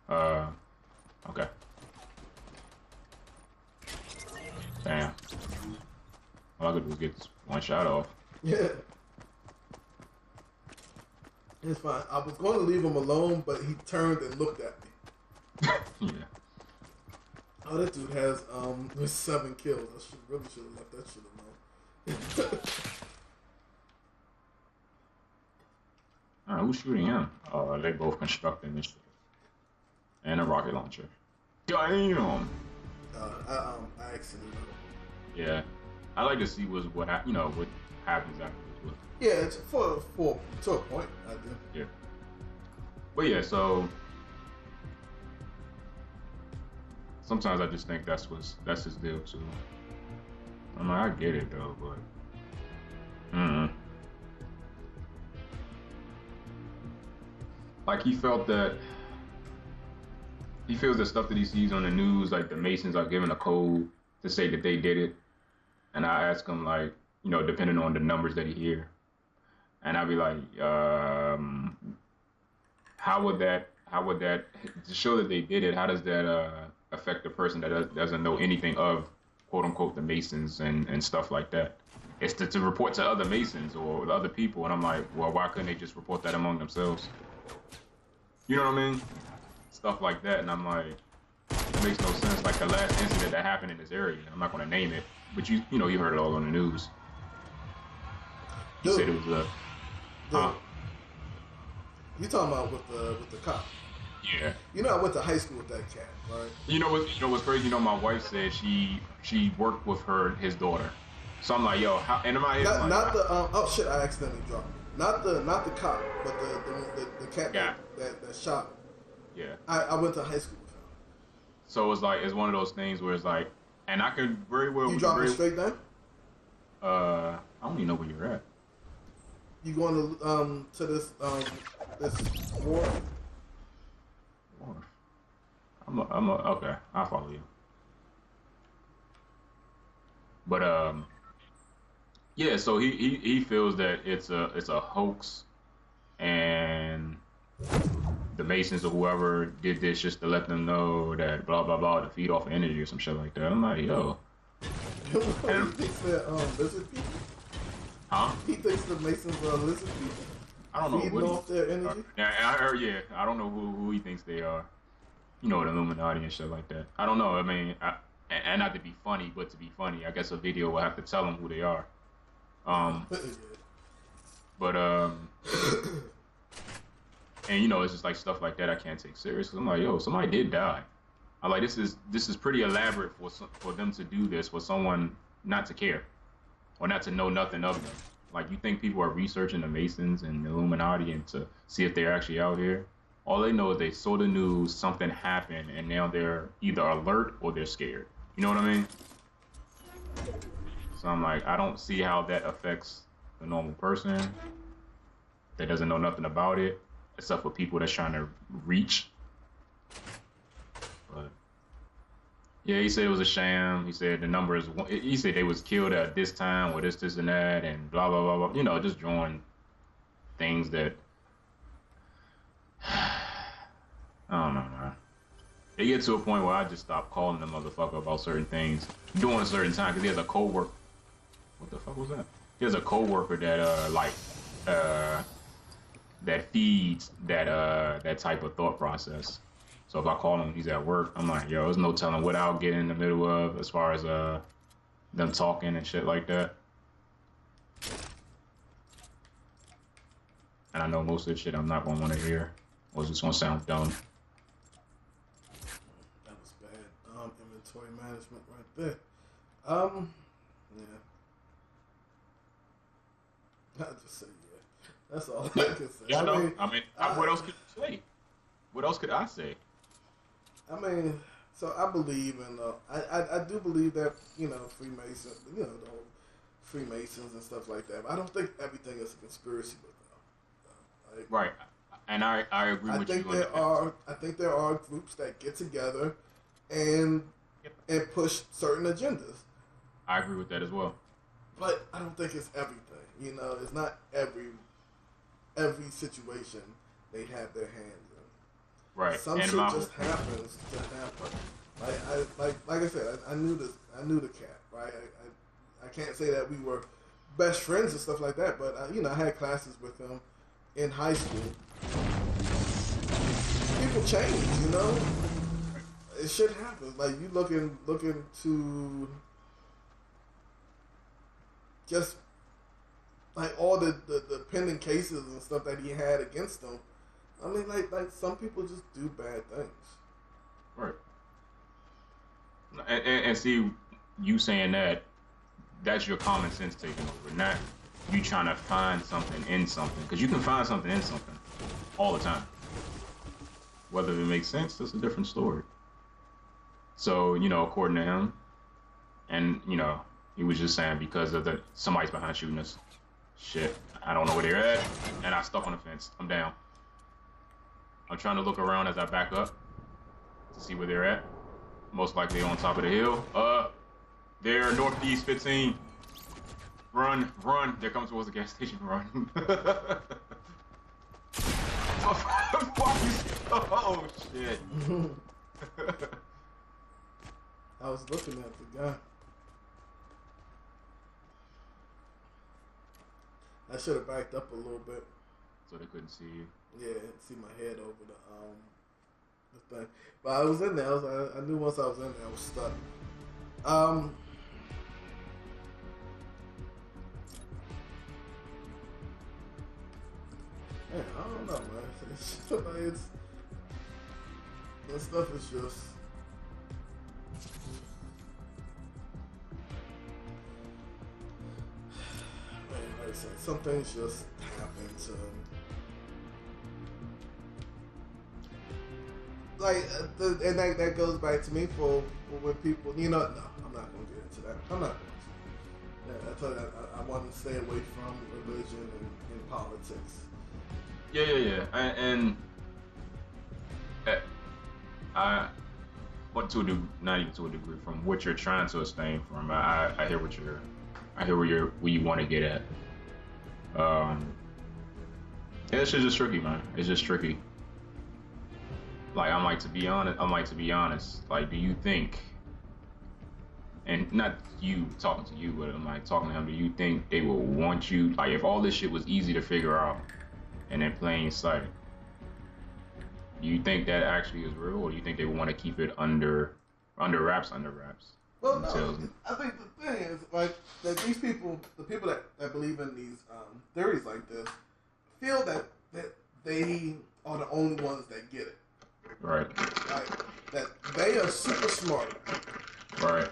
damn it. Okay. Damn. All I could do is get this one shot off. Yeah. It's fine. I was going to leave him alone, but he turned and looked at me. Yeah. Oh, that dude has 7 kills. I really should have left that shit alone. Alright, who's shooting him? Oh, they both constructing this shit. And a rocket launcher. Damn! I accidentally. Yeah. I like to see what happens after this. Yeah, it's for to a point, I do. Yeah. But yeah, so sometimes I just think that's his deal too. I'm like, I get it though, but like he feels the stuff that he sees on the news, like the Masons are given a code to say that they did it. And I ask him, like, depending on the numbers that he hear. And I'd be like, how would that, to show that they did it, how does that affect the person that doesn't know anything of, quote unquote, the Masons and stuff like that? It's to report to other Masons or other people. And I'm like, well, why couldn't they just report that among themselves? You know what I mean? Stuff like that. And I'm like, it makes no sense. Like the last incident that happened in this area, I'm not going to name it, but you heard it all on the news. You said it was you talking about with the cop? Yeah. I went to high school with that cat, right? You know what's crazy? My wife said she worked with his daughter. So I'm like, yo, how? And in my head, oh shit! I accidentally dropped. Not the cop, but the cat that shot him. Yeah. I went to high school with him. So it's one of those things where it's like, and I could very well. You dropped it straight down? I don't even know where you're at. You going to this wharf? Okay. I'll follow you. But Yeah, so he feels that it's a hoax, and the Masons or whoever did this just to let them know that blah blah blah to feed off energy or some shit like that. I'm like, yo, He and, thinks they're lizard people. huh? He thinks the Masons are lizard people. I don't know Feeding what off their energy. yeah, I heard. Yeah, I don't know who he thinks they are. You know, the Illuminati and shit like that. I don't know. I mean, and not to be funny, but to be funny, I guess a video will have to tell them who they are. Yeah. But and you know, it's just like stuff like that I can't take serious. Cause I'm like, yo, somebody did die. I like this is pretty elaborate for them to do this, for someone not to care or not to know nothing of them. Like, you think people are researching the Masons and the Illuminati and to see if they're actually out here? All they know is they saw the news, something happened, and now they're either alert or they're scared. You know what I mean? So I'm like, I don't see how that affects the normal person that doesn't know nothing about it, except for people that's trying to reach. But yeah, he said it was a sham. He said the numbers. He said they was killed at this time or this, and that, and blah blah blah blah. You know, just drawing things that I don't know, man. It gets to a point where I just stop calling the motherfucker about certain things during a certain time because he has a coworker. What the fuck was that? He has a coworker that that feeds that type of thought process. So if I call him, he's at work. I'm like, yo, there's no telling what I'll get in the middle of as far as them talking and shit like that. And I know most of the shit I'm not gonna want to hear, or it's just gonna sound dumb. That was bad. Inventory management right there. Yeah. I just say yeah. That's all I can say. Yeah, I mean, what else could you say? What else could I say? I mean, so I believe in. I do believe that Freemason, the whole Freemasons and stuff like that. But I don't think everything is a conspiracy with them. Right, and I agree with you. I think there are groups that get together and push certain agendas. I agree with that as well. But I don't think it's everything. It's not every situation they have their hands in. Right. Some shit just happens to happen. Like I said, I knew the cat, right? I can't say that we were best friends and stuff like that, but I had classes with him in high school. People change, It shit happens. Like you looking to just like all the pending cases and stuff that he had against him. I mean, like some people just do bad things. Right. And see, you saying that's your common sense taking over, not you trying to find something in something. Because you can find something in something all the time. Whether it makes sense, that's a different story. So, according to him, and, he was just saying because of somebody's behind shooting us. Shit, I don't know where they're at, and I stuck on the fence. I'm down. I'm trying to look around as I back up to see where they're at. Most likely on top of the hill. They're northeast 15. Run. They're coming towards the gas station. Run. Oh, shit. I was looking at the guy. I should have backed up a little bit. So they couldn't see you. Yeah, see my head over the thing. But I was in there. I knew once I was in there, I was stuck. Man, I don't know, man. It's that stuff is just. Man, like I said, some things just happen to. And that goes back to me for when people, no, I'm not going to get into that. I'm not going to. Yeah, I tell you, I want to stay away from religion and politics. Yeah. And I want to do, not even to a degree, from what you're trying to abstain from. I hear what you're I hear where you want to get at. Yeah, it's just tricky, man. It's just tricky. Like I'm like to be honest. Like, do you think, and not you talking to you, but I'm like talking to him. Do you think they will want you? Like, if all this shit was easy to figure out and in plain sight, do you think that actually is real, or do you think they want to keep it under wraps, Well, until no. I think the thing is like that these people, the people that believe in these theories like this, feel that they are the only ones that get it. right, Like that they are super smart. right,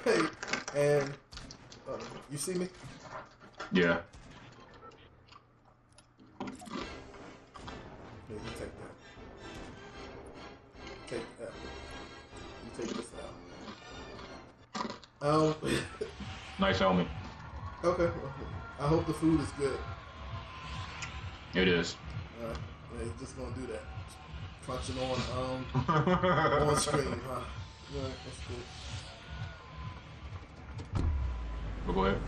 Right? And you see me? yeah, Here, you take that. Take that. You take this out. nice helmet. Okay. I hope the food is good. It is. Yeah, you're just gonna do that. Crunching on on screen, huh? Yeah, that's cool. But go ahead.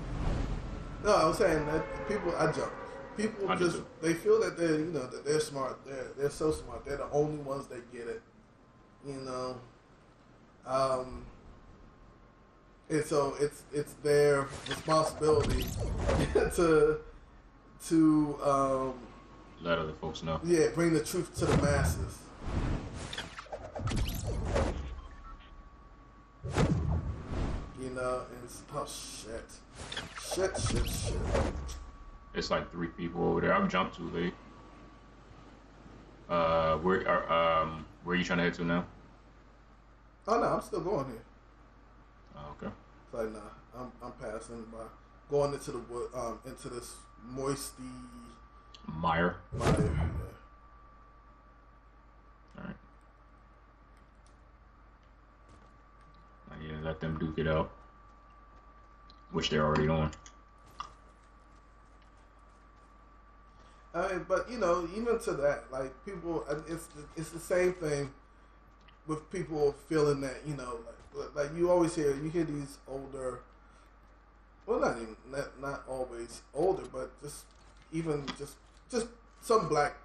No, I was saying that people. I jumped. People I just do too. they feel that they're that they're smart. They're so smart. They're the only ones that get it. You know. And so it's their responsibility to Let other folks know. yeah, bring the truth to the masses. You know, and it's, oh shit. It's like 3 people over there. I've jumped too late. Where are you trying to head to now? Oh no, I'm still going here. Oh, okay. It's like nah, I'm passing by, going into the wood, into this moisty Meyer. mire. Yeah. All right. Yeah, let them duke it out. Which they're already on. I mean, but even to that, like people, it's the same thing with people feeling that like you always hear these older, well not always older, but just some black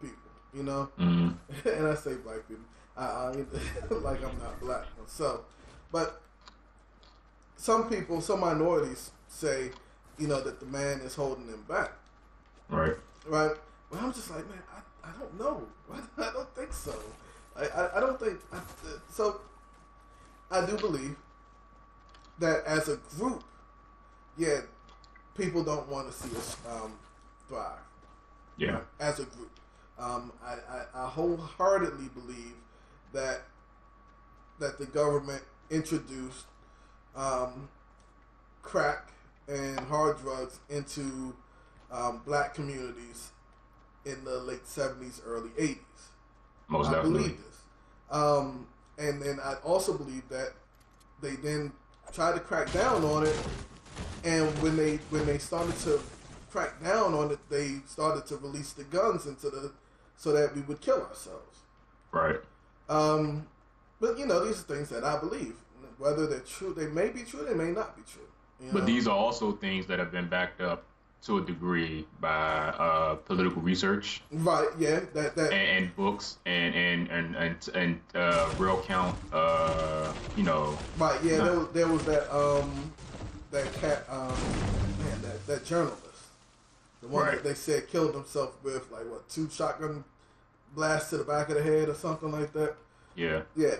people, Mm-hmm. and I say black people, I like I'm not black myself, but some people, some minorities say that the man is holding them back. Right. Right, but I'm just like, man, I don't know. I don't think so. I don't think so. I do believe that as a group, yeah, people don't want to see us thrive. Yeah. Right, as a group, I wholeheartedly believe that the government introduced crack and hard drugs into black communities in the late 70s, early 80s. Most I definitely. believe this. And then I also believe that they then tried to crack down on it, and when they started to crack down on it, they started to release the guns so that we would kill ourselves. Right. But these are things that I believe. Whether they're true, they may be true, they may not be true. But these are also things that have been backed up to a degree by political research, right? Yeah, that and books and real count. Right. Yeah, there was that that cat that journalist, the one Right. that they said killed himself with 2 shotgun blasts to the back of the head or something like that. Yeah. Yeah.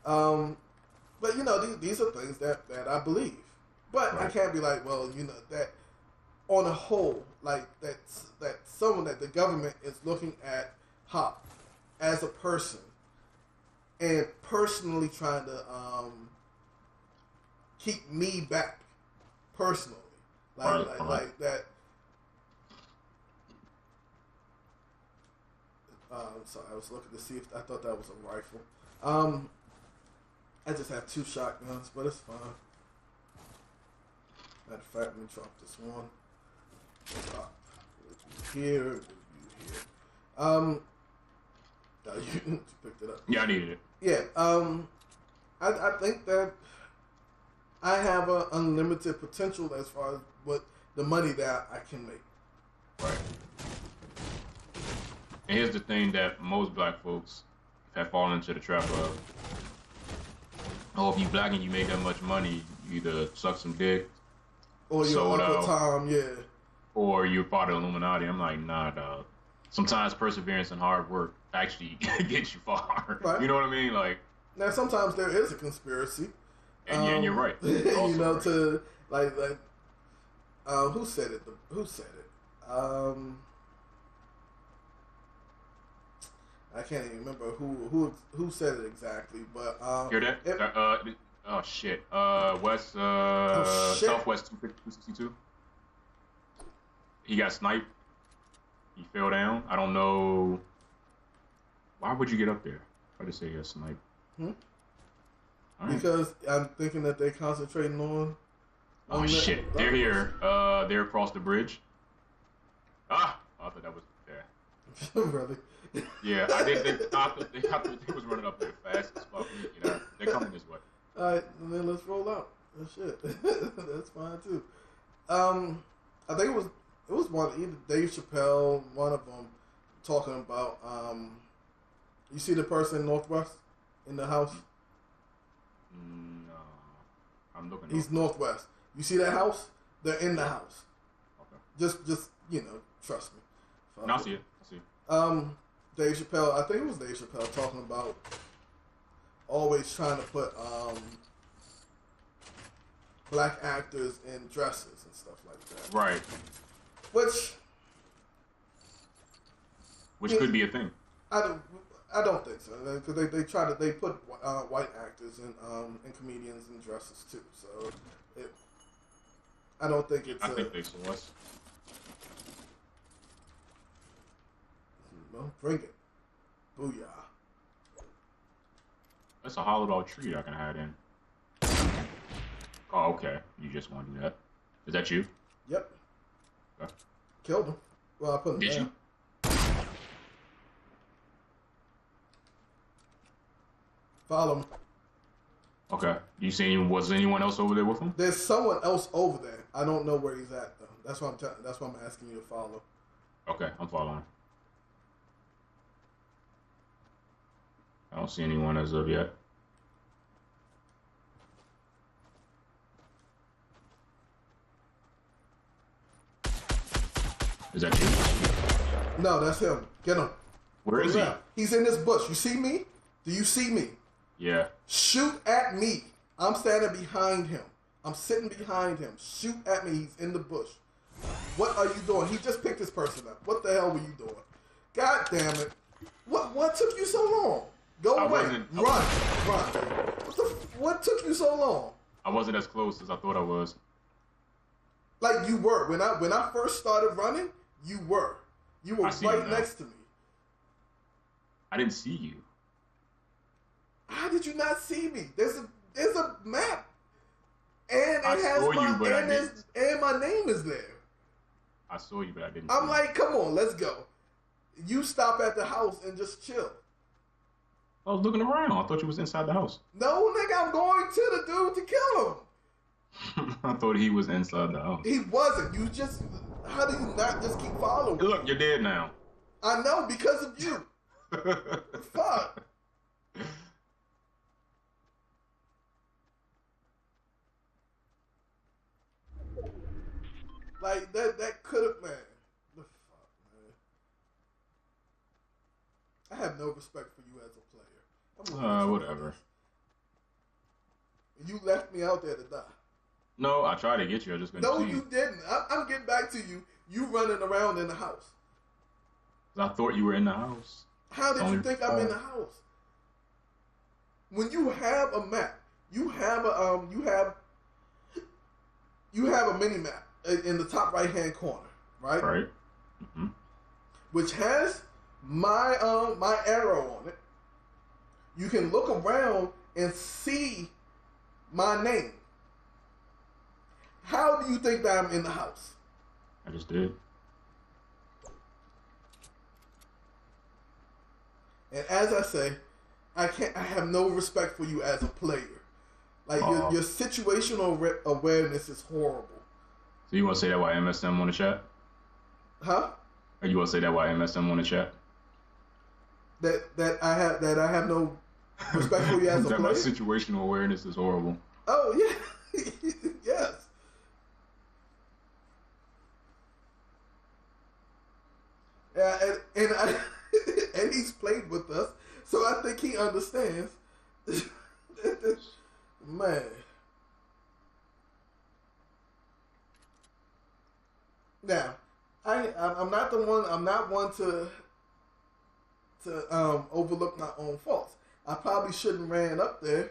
But these are things that I believe, but I Right. can't be like, well, that. On a whole, like that someone that the government is looking at Hop as a person and personally trying to keep me back personally, like that. Sorry, I was looking to see if I thought that was a rifle. I just have 2 shotguns, but it's fine. Matter of fact, let me drop this one. Here. No, you picked it up. Yeah, I needed it. Yeah. I think that I have an unlimited potential as far as what the money that I can make. Right. And here's the thing that most black folks have fallen into the trap of. Oh, if you black and you make that much money, you either suck some dick, or your Uncle Tom, yeah, or you're part of the Illuminati. I'm like, nah, dog. Sometimes perseverance and hard work actually gets you far. Right. You know what I mean? Like, now sometimes there is a conspiracy. And you're right. You know, right. to like who said it? Who said it? I can't even remember who said it exactly, but hear that? Oh shit. West shit. Southwest 262. He got sniped. He fell down. I don't know. Why would you get up there? I just say he got sniped. Right. Because I'm thinking that they're concentrating on. Oh shit! They're here. They're across the bridge. Ah, I thought that was there. Really? Yeah, I did. I thought they was running up there fast as fuck. You know, they're coming this way. All right, then let's roll out. Oh, shit, that's fine too. I think it was one either Dave Chappelle, one of them, talking about you see the person in Northwest in the house. No, I'm looking. He's Northwest. You see that house? They're in the house. Okay. Just trust me. No, I see it. I see it. Dave Chappelle. I think it was Dave Chappelle talking about always trying to put black actors in dresses and stuff like that. Right. Which could be a thing. I don't think so, because they put white actors and comedians in dresses too. So I don't think it's. I think they saw us. Well, bring it, booyah! That's a hollowed out tree I can hide in. Oh, okay. You just want to do that. Is that you? Yep. Okay. Killed him. Well, I put him Did down. you? Follow him. Okay. Was anyone else over there with him? There's someone else over there. I don't know where he's at though. That's why I'm asking you to follow. Okay, I'm following. I don't see anyone as of yet. Is that you? No, that's him. Get him. Where is he? He's in this bush. You see me? Do you see me? Yeah. Shoot at me. I'm standing behind him. I'm sitting behind him. Shoot at me. He's in the bush. What are you doing? He just picked this person up. What the hell were you doing? God damn it. What took you so long? Go away. Run. What took you so long? I wasn't as close as I thought I was. Like you were. When I first started running, you were. You were right next to me. I didn't see you. How did you not see me? There's a map. And I saw you, but I didn't. And my name is there. I saw you, but I didn't. I'm like, come on, let's go. You stop at the house and just chill. I was looking around. I thought you was inside the house. No, nigga, I'm going to the dude to kill him. I thought he was inside the house. He wasn't. How do you not just keep following me? Look, you're dead now. I know, because of you. Fuck. Like, that could have, man. The fuck, man. I have no respect for you as a player. Whatever. You left me out there to die. No, I tried to get you. I just couldn't see you. No, you didn't. I'm getting back to you. You running around in the house. I thought you were in the house. How did you think I'm in the house? When you have a map, you have a mini map in the top right hand corner, right? Right. Mm-hmm. Which has my arrow on it. You can look around and see my name. How do you think that I'm in the house? I just did. And as I say, I have no respect for you as a player. Like your situational awareness is horrible. So you want to say that while MSM on the chat? Huh? Or you want to say that while MSM on the chat? That I have no respect for you as a that player. My situational awareness is horrible. Oh yeah, yes. Yeah, and he's played with us, so I think he understands. Man. Now, I'm not the one. I'm not one to overlook my own faults. I probably shouldn't ran up there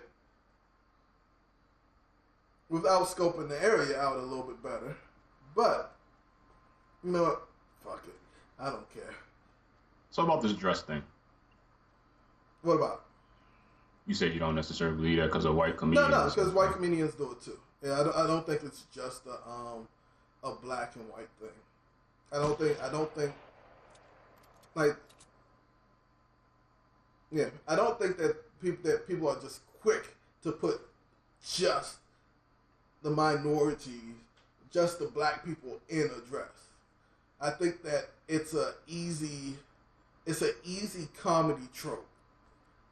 without scoping the area out a little bit better. But you know what? Fuck it. I don't care. So about this dress thing. What about it? You said you don't necessarily believe that because of white comedians. No, because white comedians do it too. Yeah, I don't think it's just a black and white thing. I don't think like yeah. I don't think that people are just quick to put just the minorities, just the black people in a dress. I think that it's an easy comedy trope,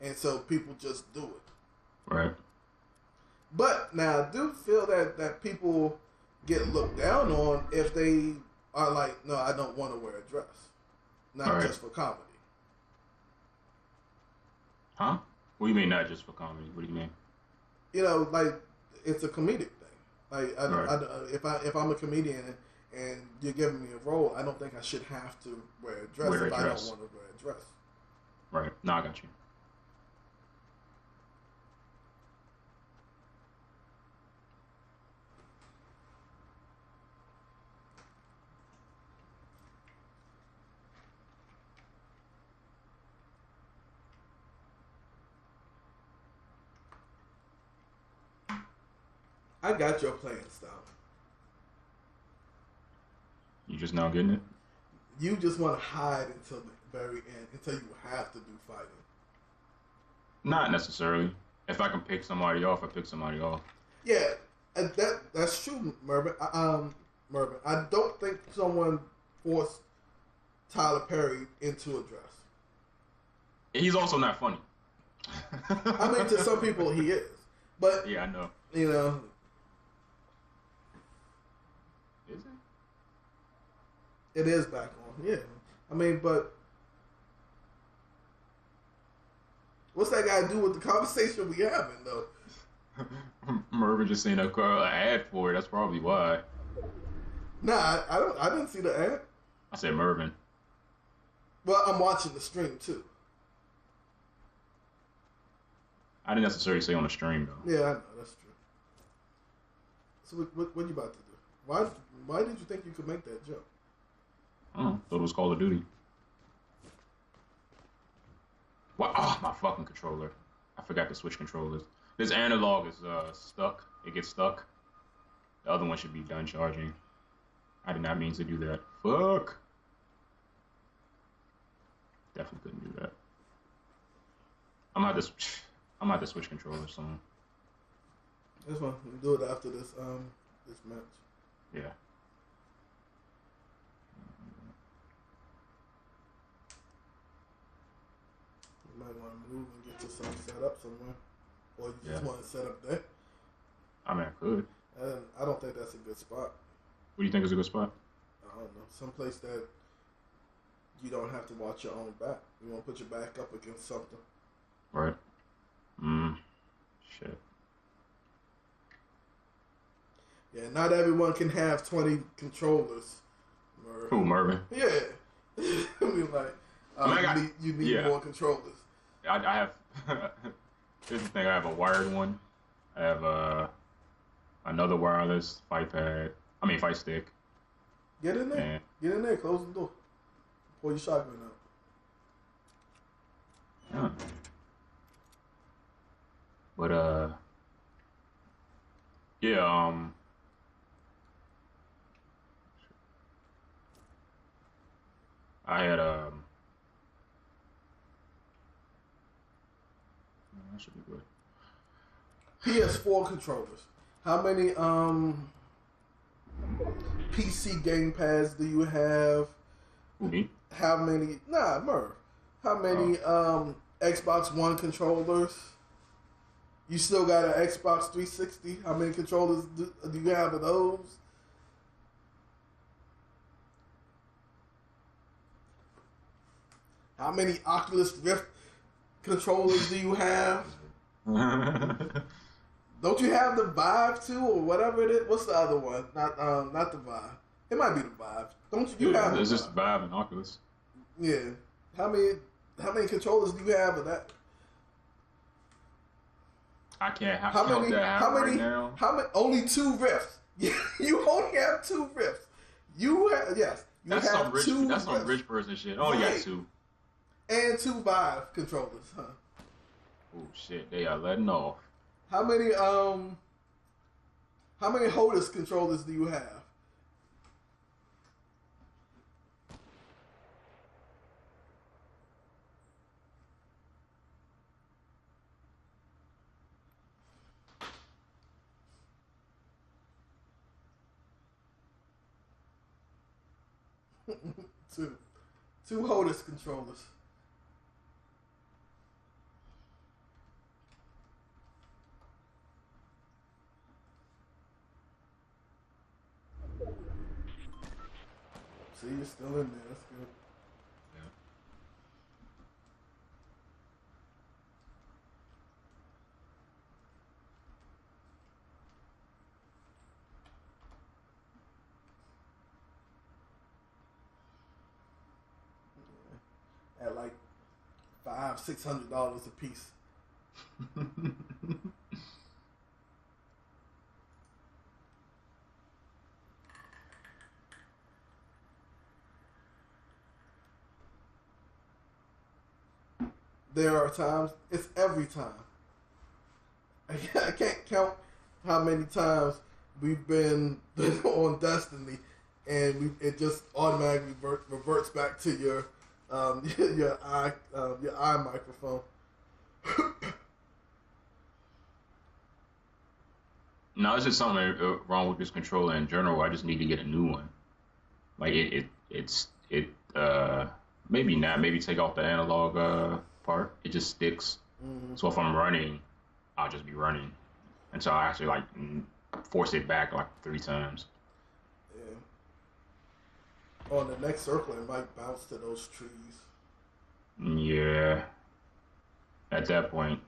and so people just do it. Right. But now I do feel that people get looked down on if they are like, no, I don't want to wear a dress, not just for comedy. Huh? What do you mean not just for comedy? What do you mean? You know, like it's a comedic thing. Like if I'm a comedian and you're giving me a role, I don't think I should have to wear a dress I don't want to wear a dress. Right. No, I got you. I got your playing style. You just now getting it? You just want to hide until the very end, until you have to do fighting. Not necessarily. If I can pick somebody off, I pick somebody off. Yeah, that's true, Mervin. Mervin, I don't think someone forced Tyler Perry into a dress. He's also not funny. I mean, to some people he is, but yeah, I know. You know. Is it? It is back on, yeah. I mean, but what's that guy do with the conversation we having, though? Mervin just seen an ad for it. That's probably why. Nah, I didn't see the ad. I said Mervin. Well, I'm watching the stream too. I didn't necessarily say on the stream though. Yeah, I know that's true. So what you about to do? Why did you think you could make that joke? I don't know. Thought it was Call of Duty. What? Oh, my fucking controller. I forgot to switch controllers. This analog is stuck. It gets stuck. The other one should be done charging. I did not mean to do that. Fuck. Definitely couldn't do that. I'm gonna have to switch controllers soon. That's fine. We'll do it after this match. Yeah. You might want to move and get yourself set up somewhere. Or you just want to set up there. I mean, I could. I don't think that's a good spot. What do you think is a good spot? I don't know. Someplace that you don't have to watch your own back. You want to put your back up against something. Right. Shit. Yeah, not everyone can have 20 controllers. Mervin. Who, Mervin? Yeah. I mean, like, you need more controllers. I have. Here's the thing. I have a wired one. I have another wireless fight stick. Get in there. Get in there. Close the door. Pull your shotgun out. Yeah. But I had that should be good. PS4 controllers. How many PC gamepads do you have? Me? How many? Nah, Merv. How many Xbox One controllers? You still got an Xbox 360? How many controllers do you have of those? How many Oculus Rift controllers do you have? Don't you have the Vive too, or whatever it is? What's the other one? Not the Vive. It might be the Vive. Don't you? You have it's the just Vive and Oculus. Yeah. How many controllers do you have of that? I can't count that right now. How many? Only 2 Rifts. You only have 2 Rifts. You have That's some Rifts. rich person shit. I only got 2. And 2 Vive controllers, huh? Oh shit, they are letting off. How many HOTAS controllers do you have? Two HOTAS controllers. See, you're still in there. That's good. Yeah. At like $500-$600 a piece. There are times, it's every time. I can't count how many times we've been on Destiny, and it just automatically reverts back to your eye microphone. No, it's just something wrong with this controller in general. I just need to get a new one. Like it's maybe not. Maybe take off the analog part. It just sticks. Mm-hmm. So if I'm running, I'll just be running until I actually like force it back like 3 times. Yeah. On the next circle, it might bounce to those trees. Yeah. At that point.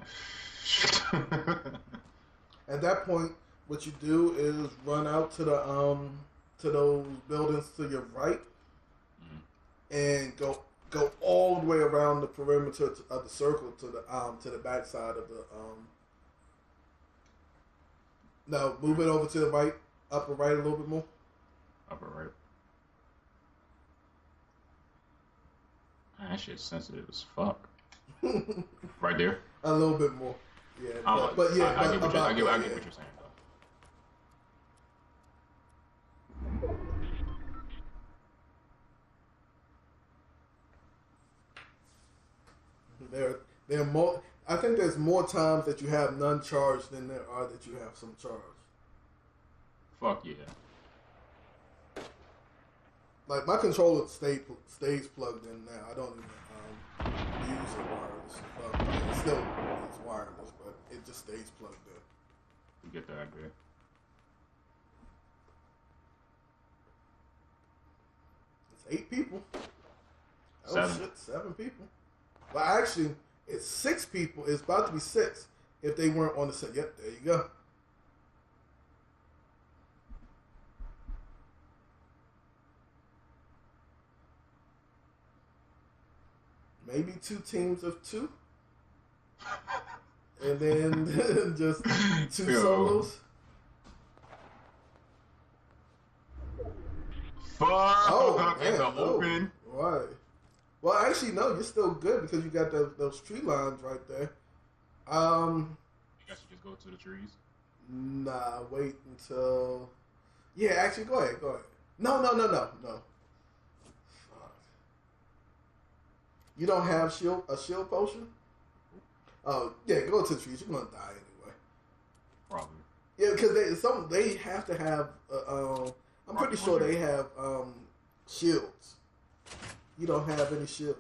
At that point, what you do is run out to the to those buildings to your right, and go all the way around the perimeter of the circle to the back side of the Now move it over to the right, upper right a little bit more. Upper right. Man, that shit's sensitive as fuck. Right there. A little bit more. Yeah, I get what you're saying though. There are more. I think there's more times that you have none charged than there are that you have some charge. Fuck yeah. Like my controller stays plugged in now. I don't even use it wireless. It's wireless, but it just stays plugged in. You get the idea. It's 8 people. Oh 7. shit, 7 people. Well, actually, it's 6 people. It's about to be 6 if they weren't on the set. Yep, there you go. Maybe 2 teams of 2. And then just 2 solos. Fuck! Oh, in the open. Right. Well, actually, no, you're still good because you got those tree lines right there. You guys should just go to the trees. Nah, wait until. Yeah, actually, go ahead. No. Fuck. You don't have a shield potion? Oh, yeah, go to the trees. You're gonna die anyway. Probably. Yeah, because they have to have. I'm pretty sure they have shields. You don't have any shields.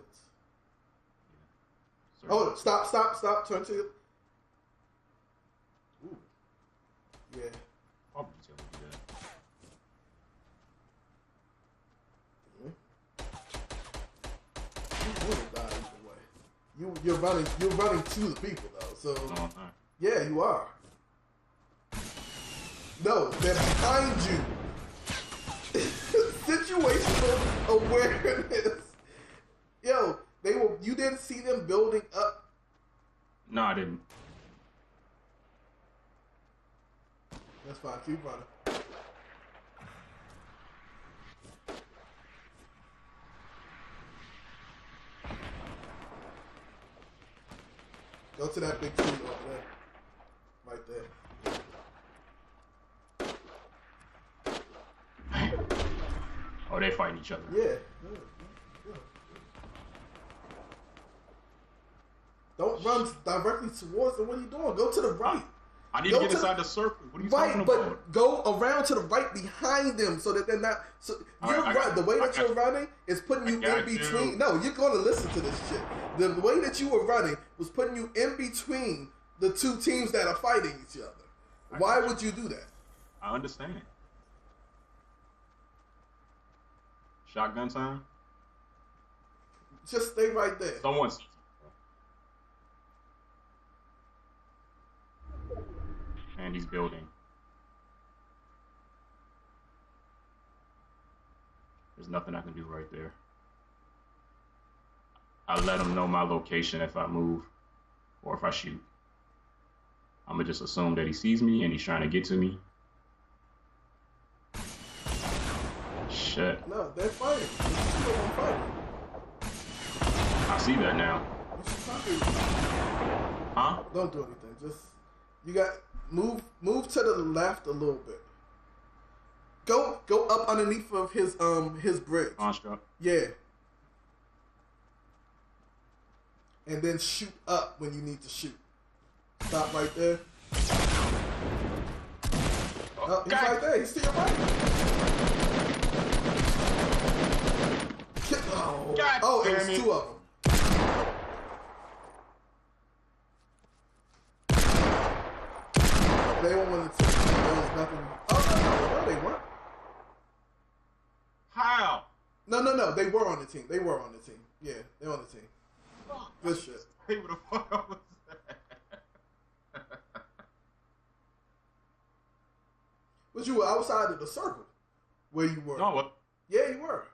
Yeah. Oh, stop! Turn to. Ooh. Yeah. Probably tell me that. You would have died either way. You're running to the people though. So No, yeah, you are. No, they're behind you. Situational awareness. Yo, you didn't see them building up. No, I didn't. That's fine. Keep running. Go to that big tree over there. Right there. Oh, they fighting each other. Yeah. Don't run directly towards them. What are you doing? Go to the right. I need to get inside the circle. What are you talking about? But go around to the right behind them so that they're not. So the way that you're running is putting you in between. No, you're going to listen to this shit. The way that you were running was putting you in between the two teams that are fighting each other. Why would you do that? I understand. Shotgun time? Just stay right there. Someone's. And he's building. There's nothing I can do right there. I let him know my location if I move or if I shoot. I'm gonna just assume that he sees me and he's trying to get to me. Shit. No, they're fighting. They're fighting. I see that now. You should probably... Huh? Don't do anything. Just you got move to the left a little bit. Go up underneath of his bridge. Construct. Yeah. And then shoot up when you need to shoot. Stop right there. Oh, he's right there. He's to your right. Oh, it was two of them. They were one of the team. There was nothing. Oh, no, they weren't. How? No. They were on the team. Yeah, they're on the team. Good shit. Hey, what the fuck was that? But you were outside of the circle where you were. No, what? Yeah, you were.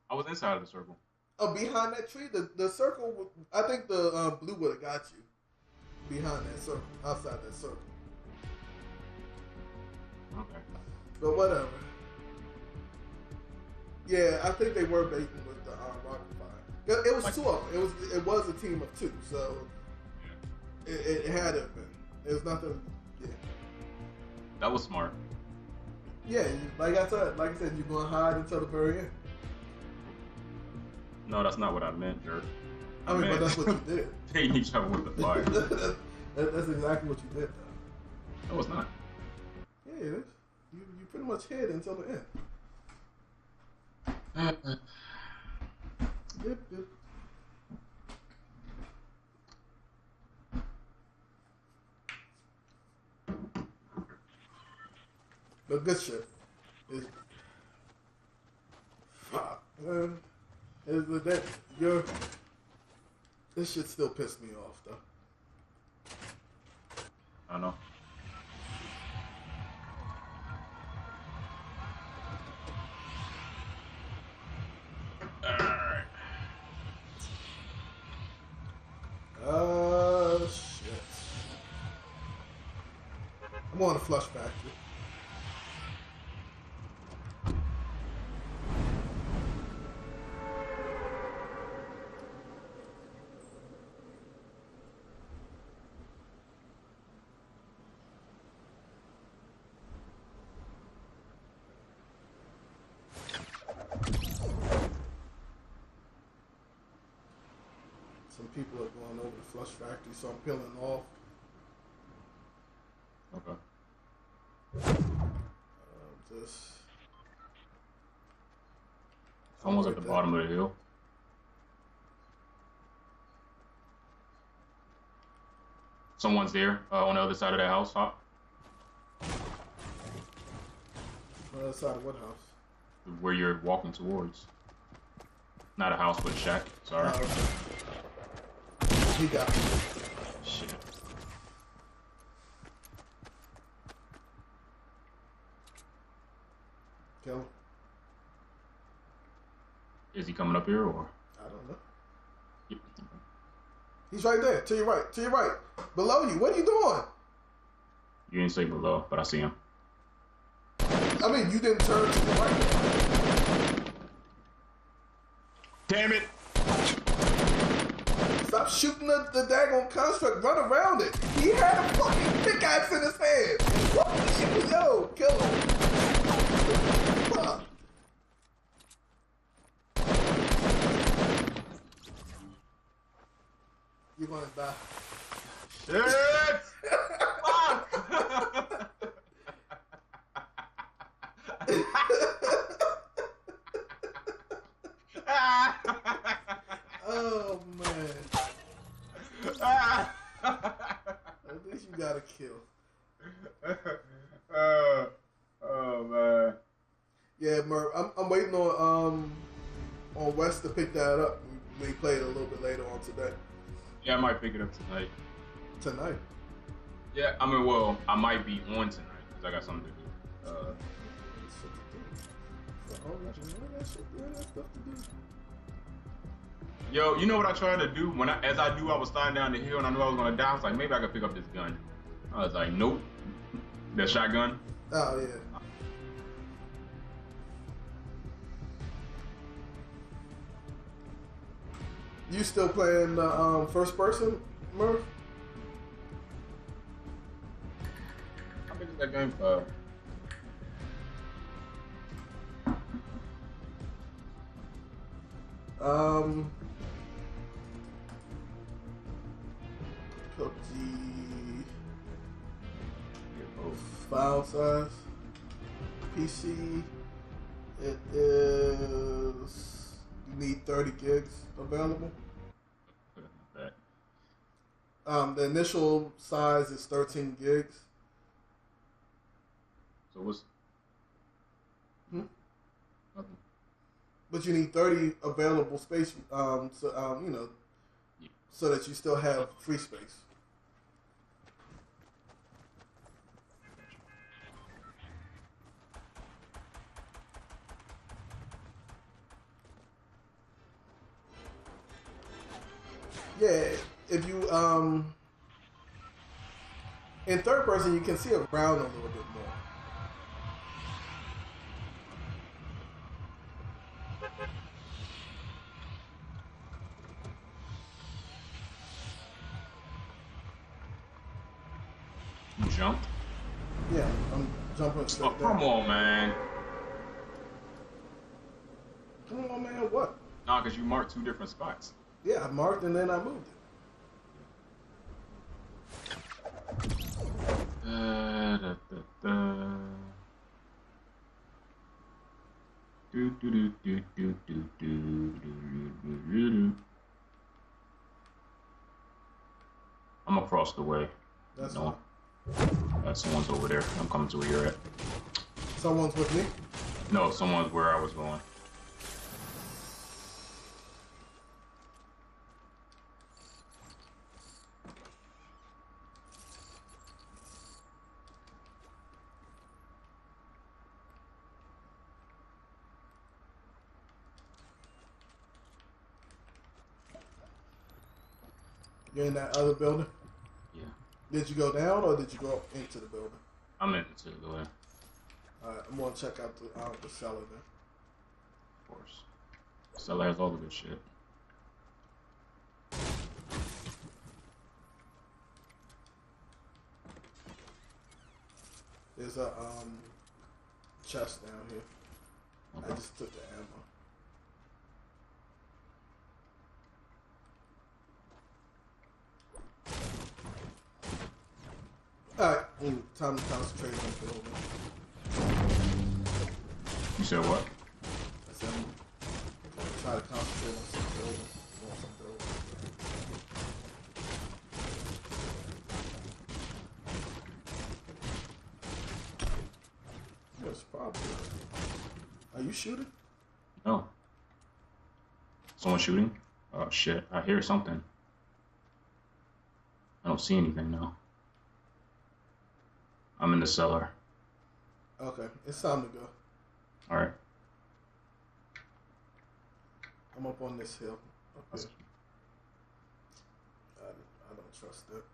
I was inside of the circle. Behind that tree, the circle. I think the blue would have got you behind that circle, outside that circle. Okay. But whatever. Yeah, I think they were baiting with the rocket fire. It was like, two of them. It was a team of two, so it had to have been. It was nothing. Yeah. That was smart. Yeah, like I said, you're gonna hide until the very end. No, that's not what I meant, jerk. But that's what you did. Baiting each other with the fire. That's exactly what you did, though. No, it's not. Yeah, it is. You pretty much hid until the end. Yep. But good shit. Fuck, man. This shit still pissed me off, though. I know. Shit. I'm on a flush factory. Some people are going over the flush factory, so I'm peeling off. Okay. Someone's at the bottom of the hill. Someone's there on the other side of that house, Hop. On the other side of what house? Where you're walking towards. Not a house, but a shack. Sorry. Okay. He got me. Shit. Kill him. Is he coming up here or? I don't know. Yep. He's right there. To your right. To your right. Below you. What are you doing? You didn't say below, but I see him. I mean, you didn't turn to the right. Damn it! Stop shooting the daggone construct. Run around it. He had a fucking pickaxe in his hand. What? Yo, kill him. Fuck. You're gonna die. Shit! Fuck! Oh man. At least you got a kill. Oh man. Yeah, Murph. I'm waiting on Wes to pick that up. We played a little bit later on today. Yeah, I might pick it up tonight. Tonight. Yeah, I mean, well, I might be on tonight because I got something to do. Yo, you know what I tried to do as I knew I was sliding down the hill and I knew I was gonna die. I was like, maybe I could pick up this gun. I was like, nope, the shotgun. Oh yeah. You still playing first person, Murph? How big is that game for? PUBG file size. PC. It is. You need 30 gigs available. The initial size is 13 gigs. So what's? Nothing. But you need 30 available space, so so that you still have free space. Yeah, if you in third person, you can see around a little bit more. You jumped? Yeah, I'm jumping straight Oh, come on, man. Come on, man, what? Nah, because you marked 2 different spots. Yeah, I marked and then I moved it. I'm across the way. That's no. Someone's over there. I'm coming to where you're at. Someone's with me? No, someone's where I was going. You're in that other building? Yeah. Did you go down or did you go up into the building? I'm into the building. Alright, I'm gonna check out the cellar then. Of course. The cellar has all the good shit. There's a chest down here. Okay. I just took the ammo. Alright, time to concentrate on the building. You said what? I said, try to concentrate on some building. On some building. Yes, probably. Are you shooting? No. Someone shooting? Oh shit! I hear something. I don't see anything now. I'm in the cellar. Okay, it's time to go. All right. I'm up on this hill. Up here. I don't trust it.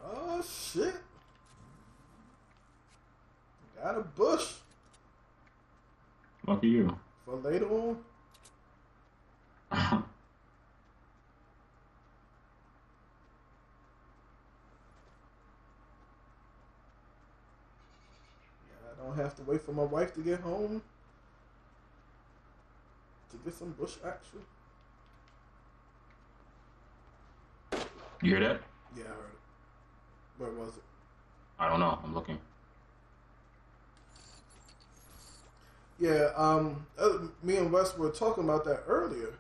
Oh shit! Got a bush Lucky you. for later on. I don't have to wait for my wife to get home to get some bush action. You hear that? Yeah, I heard it. Where was it? I don't know. I'm looking. Yeah, me and Wes were talking about that earlier.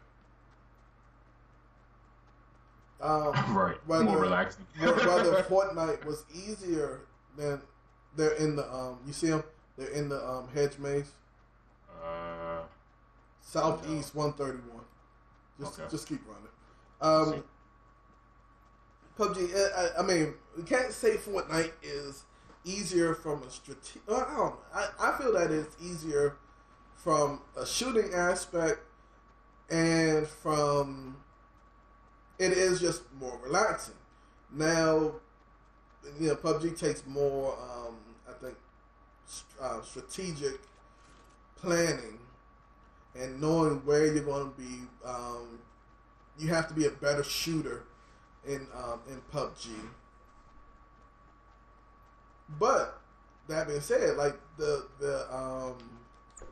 Right. More relaxing. Whether Fortnite was easier than they're in the you see them? They're in the hedge maze. Southeast 131. Just keep running. PUBG. I mean, we can't say Fortnite is easier from a strategic. I don't know. I feel that it's easier from a shooting aspect and from it is just more relaxing. Now, you know, PUBG takes more, I think, strategic planning and knowing where you're going to be. You have to be a better shooter in PUBG. But that being said, like the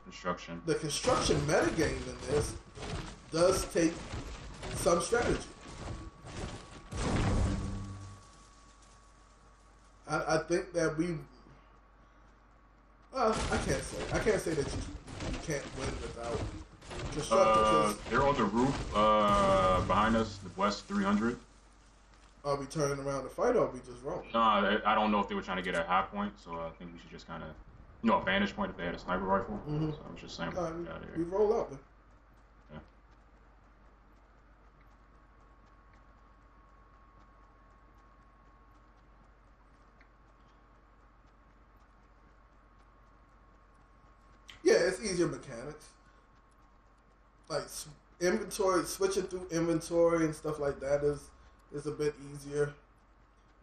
construction metagame in this does take some strategy. I think that we. I can't say that you can't win without construction. They're on the roof behind us, the West 300. Are we turning around to fight, or are we just rolling? No, I don't know if they were trying to get a high point, so I think we should just kind of, a vantage point if they had a sniper rifle. Mm-hmm. So I was just saying, we out of here. We roll up then. Yeah, it's easier mechanics. Like inventory, switching through inventory and stuff like that is a bit easier.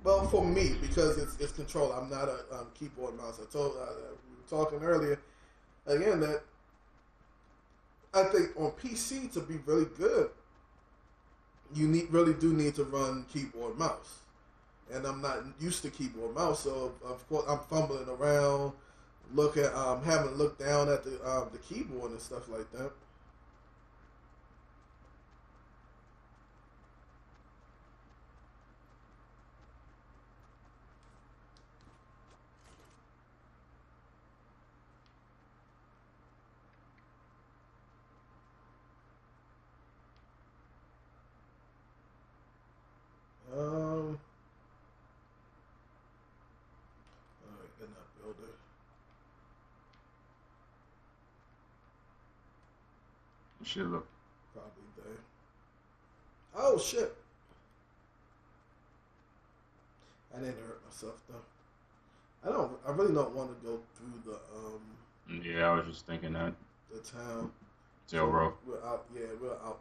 Well, for me, because it's control. I'm not a keyboard mouse. I told we were talking earlier again that I think on PC to be really good, you really do need to run keyboard mouse, and I'm not used to keyboard mouse, so of course I'm fumbling around. Having to look down at the keyboard and stuff like that. All right, in that builder. Shit, look. Probably there. Oh shit! I didn't hurt myself though. I really don't want to go through the Yeah, I was just thinking that. the town. Jail row. We're out. Yeah, we're out.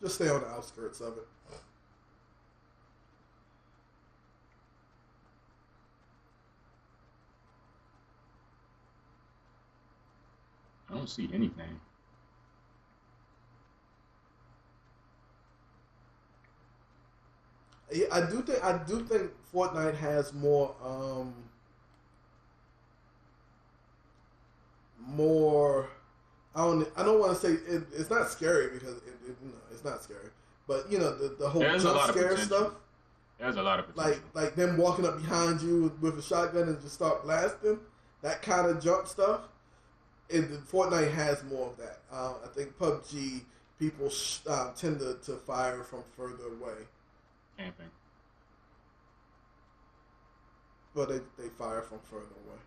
Just stay on the outskirts of it. I don't see anything. Yeah, I do think Fortnite has more I don't want to say it's not scary because it's not scary, But you know the whole There's a jump lot of scare potential. stuff, There's a lot of potential. like them walking up behind you with a shotgun and just start blasting. That kind of jump stuff. And Fortnite has more of that. I think PUBG people tend to fire from further away. Camping. But they fire from further away.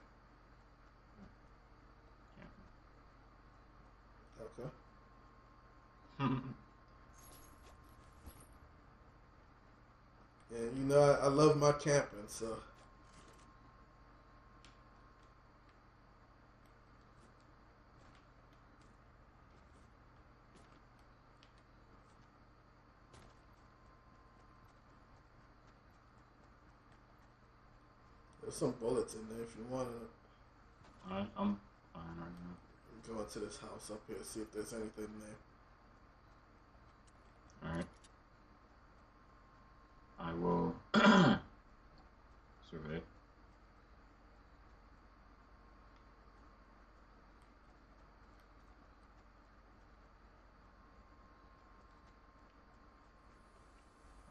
Okay. And you know I love my camping, so. There's some bullets in there if you want to. Alright, I'm fine right now. Go into this house up here, see if there's anything there. Alright. I will survey.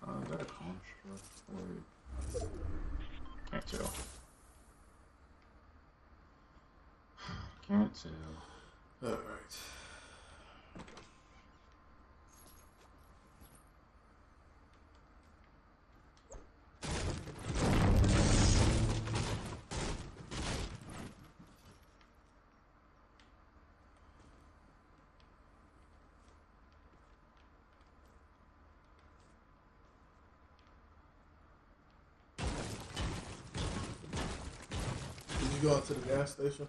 Is that a construct? Wait. Can't tell. Can't tell. Alright. Did you go out to the gas station?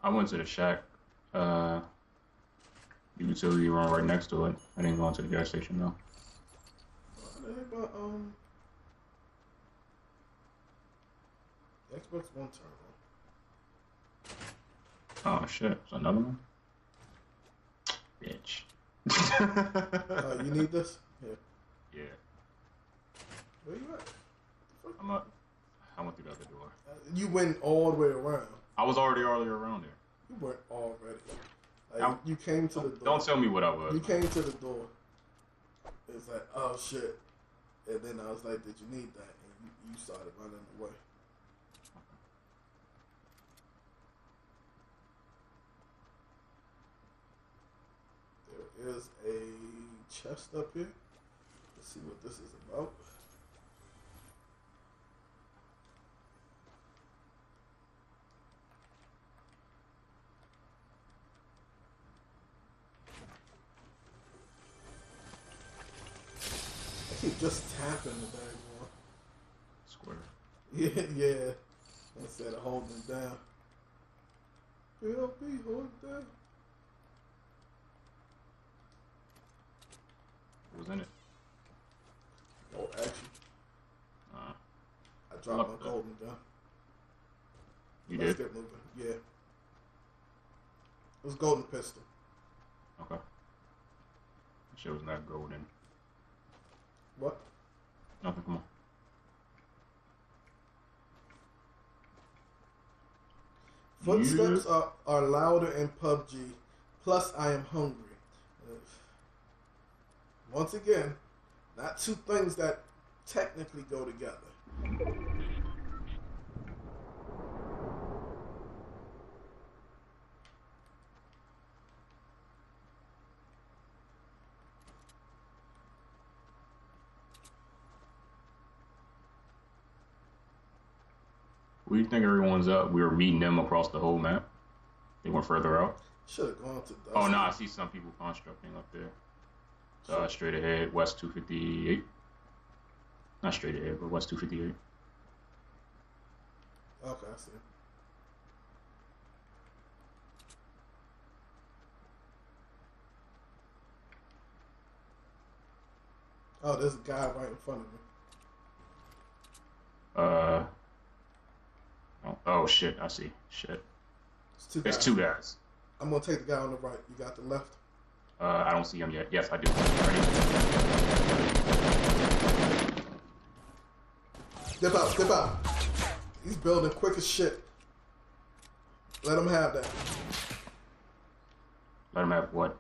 I went to the shack. The utility room right next to it. I didn't go into the gas station though. What the heck about Xbox One turn Oh shit, it's another one? Bitch. on? You need this? Yeah. Yeah. Where you at? I'm up. I went through the other door. You went all the way around. I was already around there. You weren't already. Like, you came to the door. Don't tell me what I was. You came to the door. It's like, oh shit. And then I was like, did you need that? And you started running away. There is a chest up here. Let's see what this is about. I keep just tapping the bag more. Square. Yeah. Instead of holding it down. PLP, hold it down. What was in it? Oh, action. I dropped my golden gun. You Let's did? get moving. Yeah. It was golden pistol. Okay. Shit was not golden. What? Nothing, come on. Footsteps are louder in PUBG. Plus, I am hungry. Once again, not two things that technically go together. Where do you think everyone's up? We were meeting them across the whole map. They went further out. Should have gone to Dusty. Oh no, I see some people constructing up there. Straight ahead, west 258. Not straight ahead, but west 258. Okay, I see. Oh, there's a guy right in front of me. Oh shit, I see. Shit. There's two guys. I'm gonna take the guy on the right. You got the left? I don't see him yet. Yes, I do. Ready? Dip out, dip out. He's building quick as shit. Let him have that. Let him have what?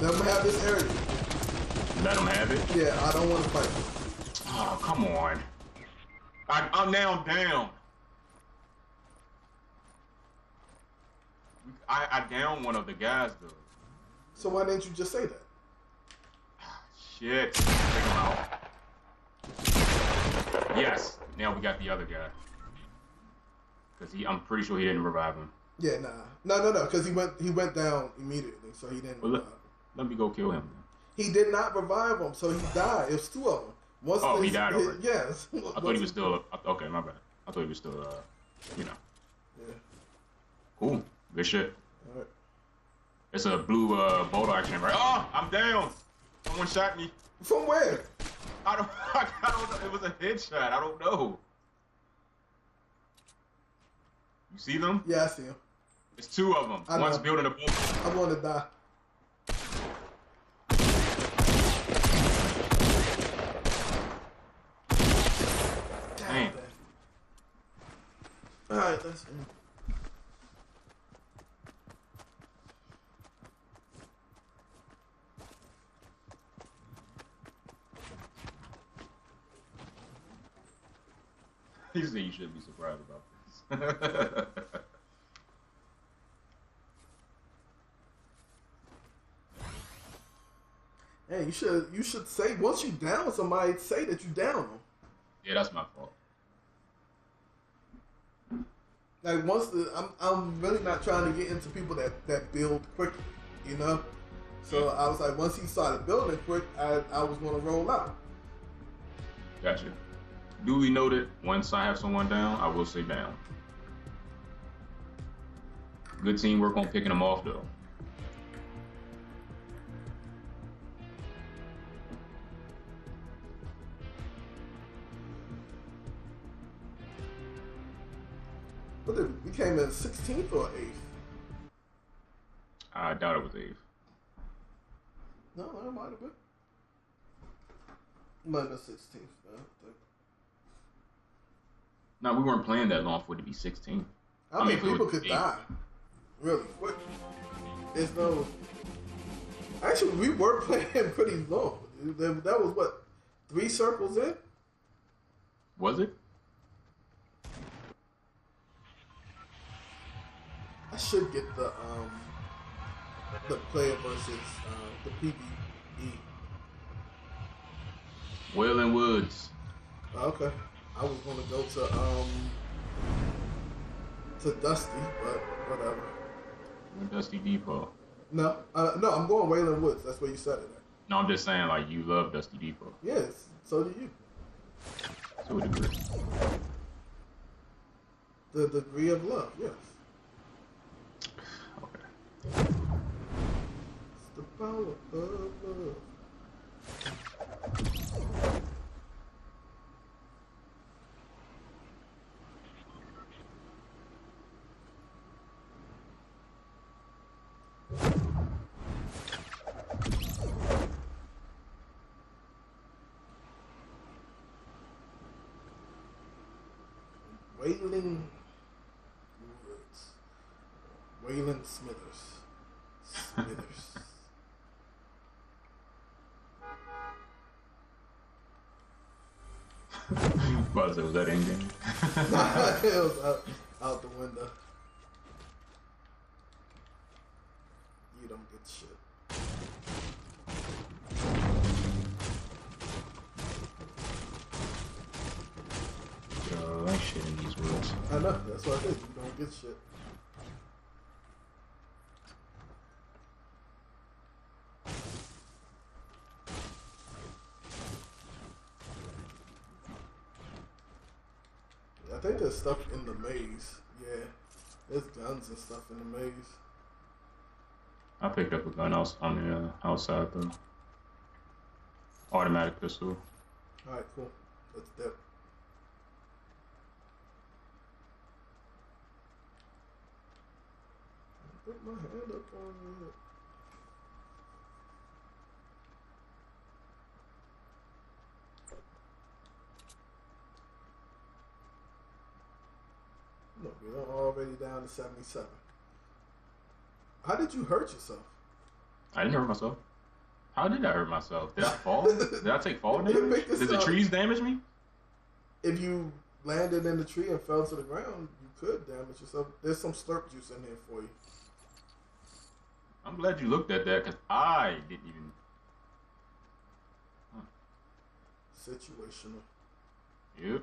Let him have this area. Let him have it? Yeah, I don't want to fight. Oh, come on. I'm now down. I down one of the guys, though. So why didn't you just say that? Shit. Take him out. Yes. Now we got the other guy. Because I'm pretty sure he didn't revive him. Yeah, no, because he went down immediately, so he didn't. Well, let me go kill him. He did not revive him, so he died. It was two of them. He died already. Yes. I thought he was still. Okay, my bad. I thought he was still. Yeah. Cool. Good shit. All right. It's a blue bolt action, right? Oh, I'm down. Someone shot me. From where? I don't know. It was a headshot. I don't know. You see them? Yeah, I see them. It's two of them. One's building a boat. I want to die. Damn. All right, let's. He said you shouldn't be surprised about this. Hey, you should say once you down somebody, say that you down them. Yeah, that's my fault. Like I'm really not trying to get into people that build quickly, you know. So I was like, once he started building quick, I was gonna roll out. Gotcha. Duly noted. Once I have someone down, I will say down. Good teamwork on picking them off, though. What did we came in 16th or 8th? I doubt it was 8th. No, it might have been. Might have been 16th, man. No, we weren't playing that long for it to be 16th. How many people could die really quick? There's no. Actually, we were playing pretty long. That was what, 3 circles in? Was it? I should get the player versus the PvE. Wailing Woods. Okay. I was gonna go to Dusty, but whatever. Dusty Depot. No, I'm going Wayland Woods. That's where you said it at. No, I'm just saying, like, you love Dusty Depot. Yes, so do you. To a degree. The degree of love, yes. Okay. It's the power of love. Wayland Woods. Wayland Smithers. Was that in game? It was out the window. You don't get shit. Yo, I shit in these woods. I know, that's what I did. You don't get shit. I think there's stuff in the maze. Yeah, there's guns and stuff in the maze. I picked up a gun on the outside, though. Automatic pistol. Alright, cool. Let's dip. Put my hand up on it. Look, we're already down to 77. How did you hurt yourself? I didn't hurt myself. How did I hurt myself? Did I fall? Did I take fall You damage? make this Did the sound- trees damage me? If you landed in the tree and fell to the ground, you could damage yourself. There's some slurp juice in there for you. I'm glad you looked at that because I didn't even. Huh. Situational. Yep.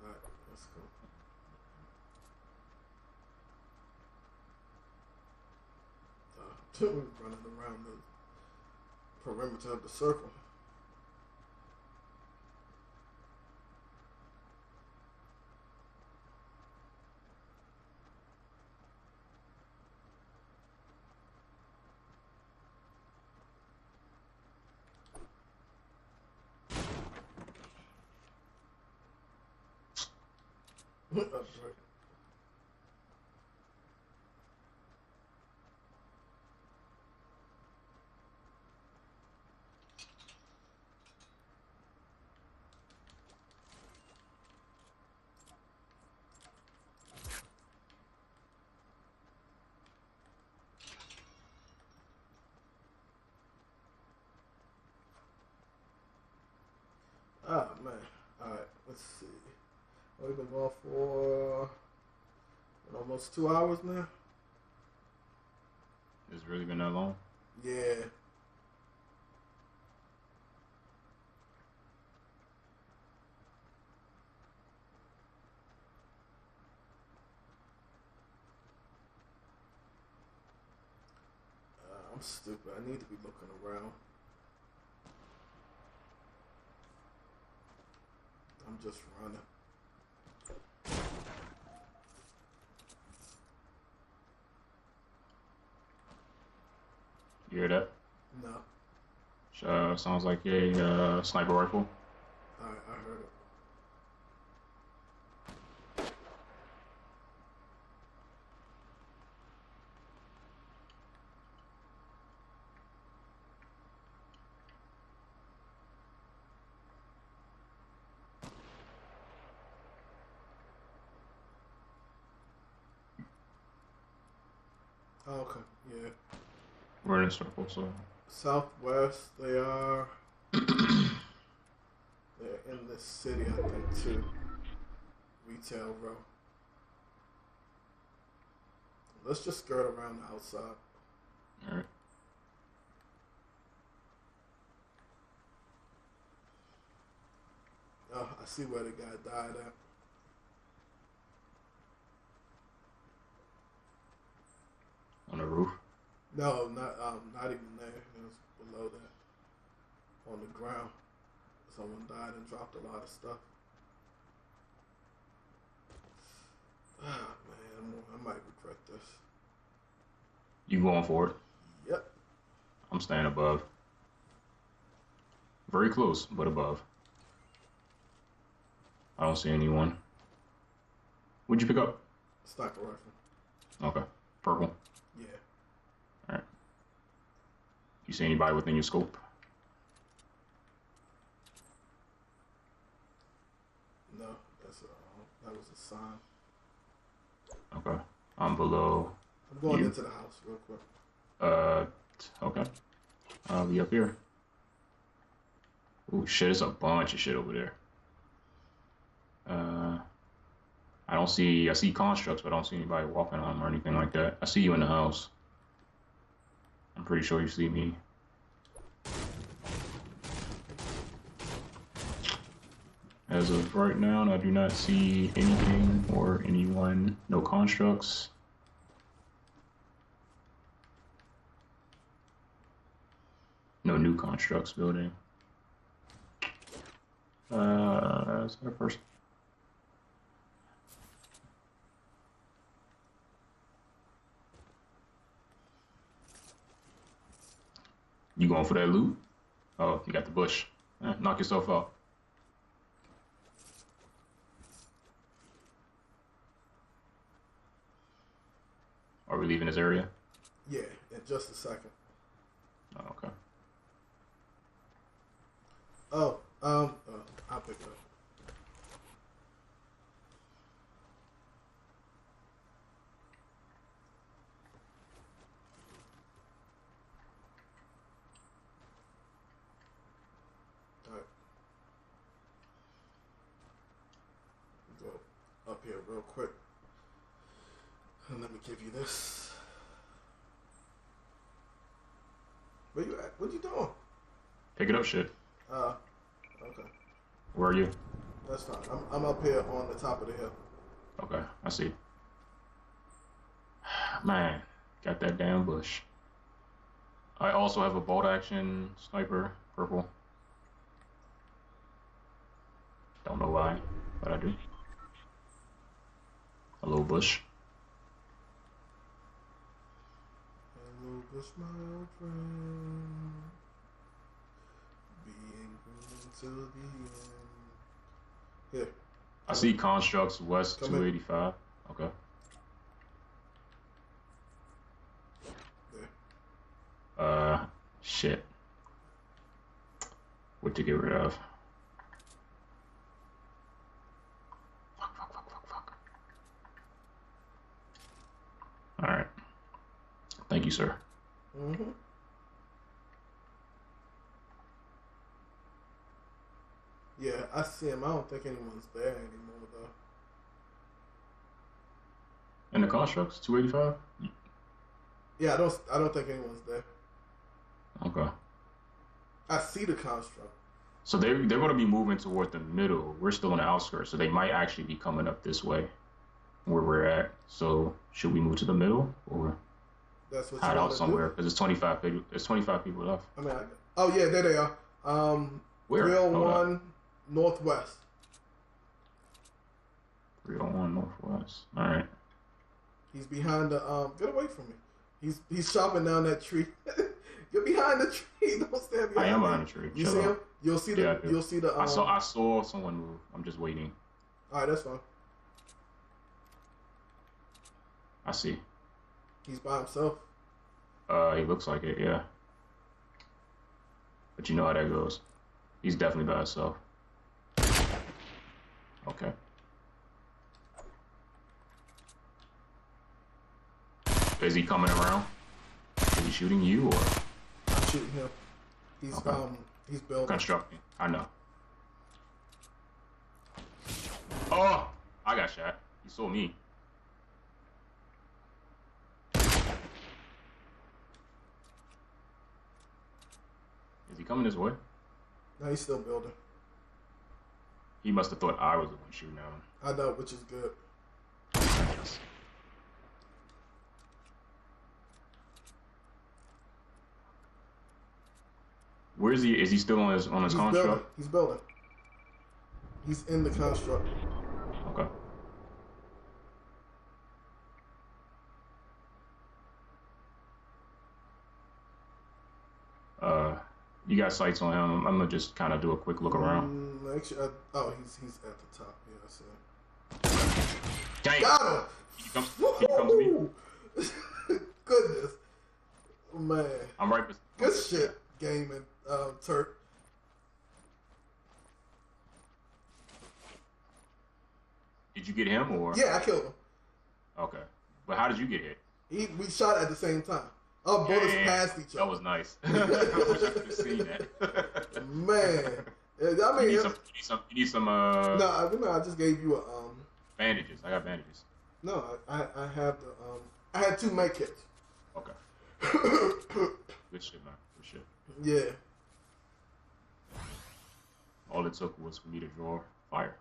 Alright, let's go. Running around the perimeter of the circle. That's right. Ah man. Alright, let's see. We've been going for almost 2 hours now. It's really been that long. Yeah. I'm stupid. I need to be looking around. I'm just running. You hear that? No. Sounds like a sniper rifle. I heard it. Oh, okay, yeah. We're in a circle, so. Southwest, they are. They're in this city, I think, too. Retail row. Let's just skirt around the outside. Alright. Oh, I see where the guy died at. On the roof? No, not even there. It was below that. On the ground. Someone died and dropped a lot of stuff. Ah, man, I might regret this. You going for it? Yep. I'm staying above. Very close, but above. I don't see anyone. What'd you pick up? Sniper rifle. Okay. Purple. Yeah. Alright. You see anybody within your scope? No, that was a sign. Okay. I'm below. I'm going you. into the house real quick. Okay. I'll be up here. Oh shit, there's a bunch of shit over there. I see constructs, but I don't see anybody walking on them or anything like that. I see you in the house. I'm pretty sure you see me. As of right now, I do not see anything or anyone. No constructs. No new constructs building. Is that a person? You going for that loot? Oh, you got the bush. Knock yourself out. Are we leaving this area? Yeah, in just a second. Oh, okay. I'll pick it up. here real quick. And let me give you this. Where you at? What you doing? Picking up shit. Okay. Where are you? That's fine. I'm up here on the top of the hill. Okay, I see. Man, got that damn bush. I also have a bolt action sniper, purple. Don't know why, but I do. A little bush. Hello, bush, my old friend. Being green to the end. Here. I see constructs west 285. Okay. Shit. What to get rid of? Fuck. Alright. Thank you, sir. Mm-hmm. Yeah, I see him. I don't think anyone's there anymore, though. In the constructs, 285? Yeah, I don't think anyone's there. Okay. I see the construct. So they're going to be moving toward the middle. We're still on the outskirts, so they might actually be coming up this way, where we're at. So should we move to the middle or that's what hide out somewhere? Because it's 25 people. There's 25 people left. I mean, oh yeah, there they are. Where? 301 Northwest. 301 Northwest. All right. He's behind the get away from me. He's chopping down that tree. Get behind the tree. Don't stand behind. I am behind the tree. You see him? You'll see the. Yeah, you'll see the. I saw someone move. I'm just waiting. All right, that's fine. I see. He's by himself. He looks like it. Yeah. But you know how that goes. He's definitely by himself. Okay. Is he coming around? Is he shooting you or? I'm shooting him. He's okay. He's building. Constructing. I know. Oh, I got shot. He saw me. Is he coming this way? No, he's still building. He must have thought I was the one shooting at him. I know, which is good. Yes. Where is he? Is he still on his construct? Building. He's building. He's in the construct. Okay. You got sights on him. I'm gonna just kind of do a quick look around. Actually, he's at the top. Yeah, I see him. Dang. Got him. He comes to me. Goodness, man. I'm right. Good shit, gaming, Turk. Did you get him or? Yeah, I killed him. Okay, but how did you get hit? We shot at the same time. Our bullets passed each other. That was nice. I wish I could have seen that. Man, I mean, you need some. No, I just gave you a bandages. I got bandages. No, I have the I had 2 med kits. Okay. Good shit, man. Good shit. Yeah. All it took was for me to draw fire.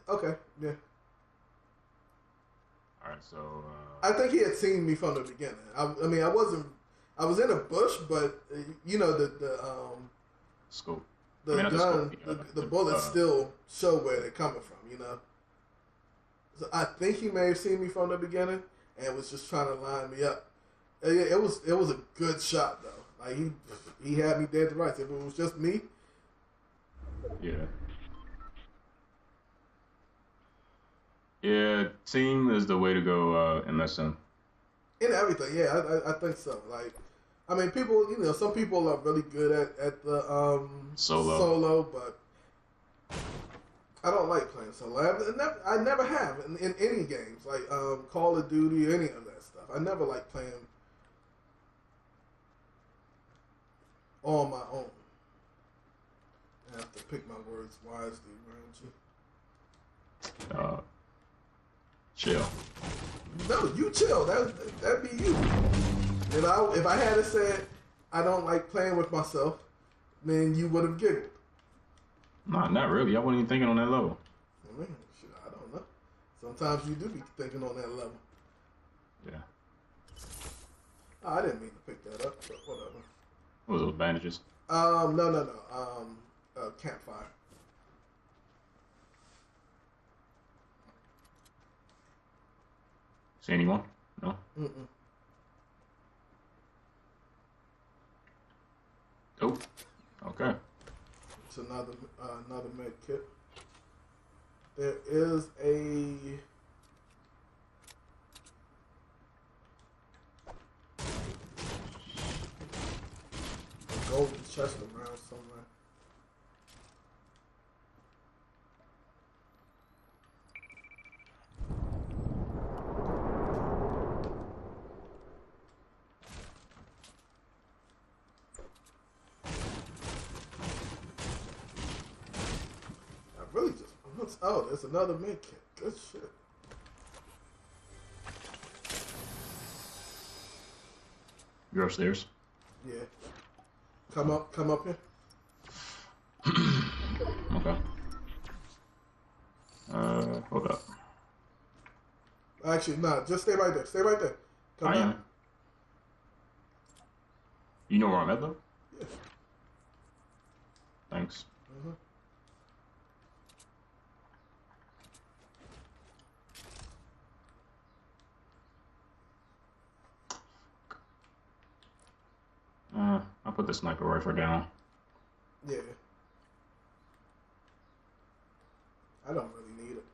Okay, yeah. All right, so. I think he had seen me from the beginning. I mean, I was in a bush, but you know the scope. The gun, the bullets still show where they're coming from. You know. So I think he may have seen me from the beginning and was just trying to line me up. It was a good shot though. Like he had me dead to rights. If it was just me. Yeah. Yeah, team is the way to go. MSM. In everything, yeah, I think so. Like, I mean, people, you know, some people are really good at the solo, but I don't like playing solo. I never have in any games, like Call of Duty or any of that stuff. I never like playing on my own. I have to pick my words wisely around you. Chill. No, you chill. That'd be you. If I had said I don't like playing with myself, then you would have giggled. Nah, not really. I wasn't even thinking on that level. I mean, shit, I don't know. Sometimes you do be thinking on that level. Yeah. Oh, I didn't mean to pick that up, but whatever. What was those bandages? No. Campfire. See anyone? No? Mm-mm. Oh. Okay. It's another med kit. There is a golden chest around somewhere. I really just... Oh, there's another med kit. Good shit. You're upstairs? Yeah. Come up here. Okay. Hold up. Actually, nah, just stay right there. Stay right there. Come I back. am. You know where I'm at, though? Yeah. Thanks. Mm-hmm. I'll put the sniper rifle down. Yeah. I don't really need it.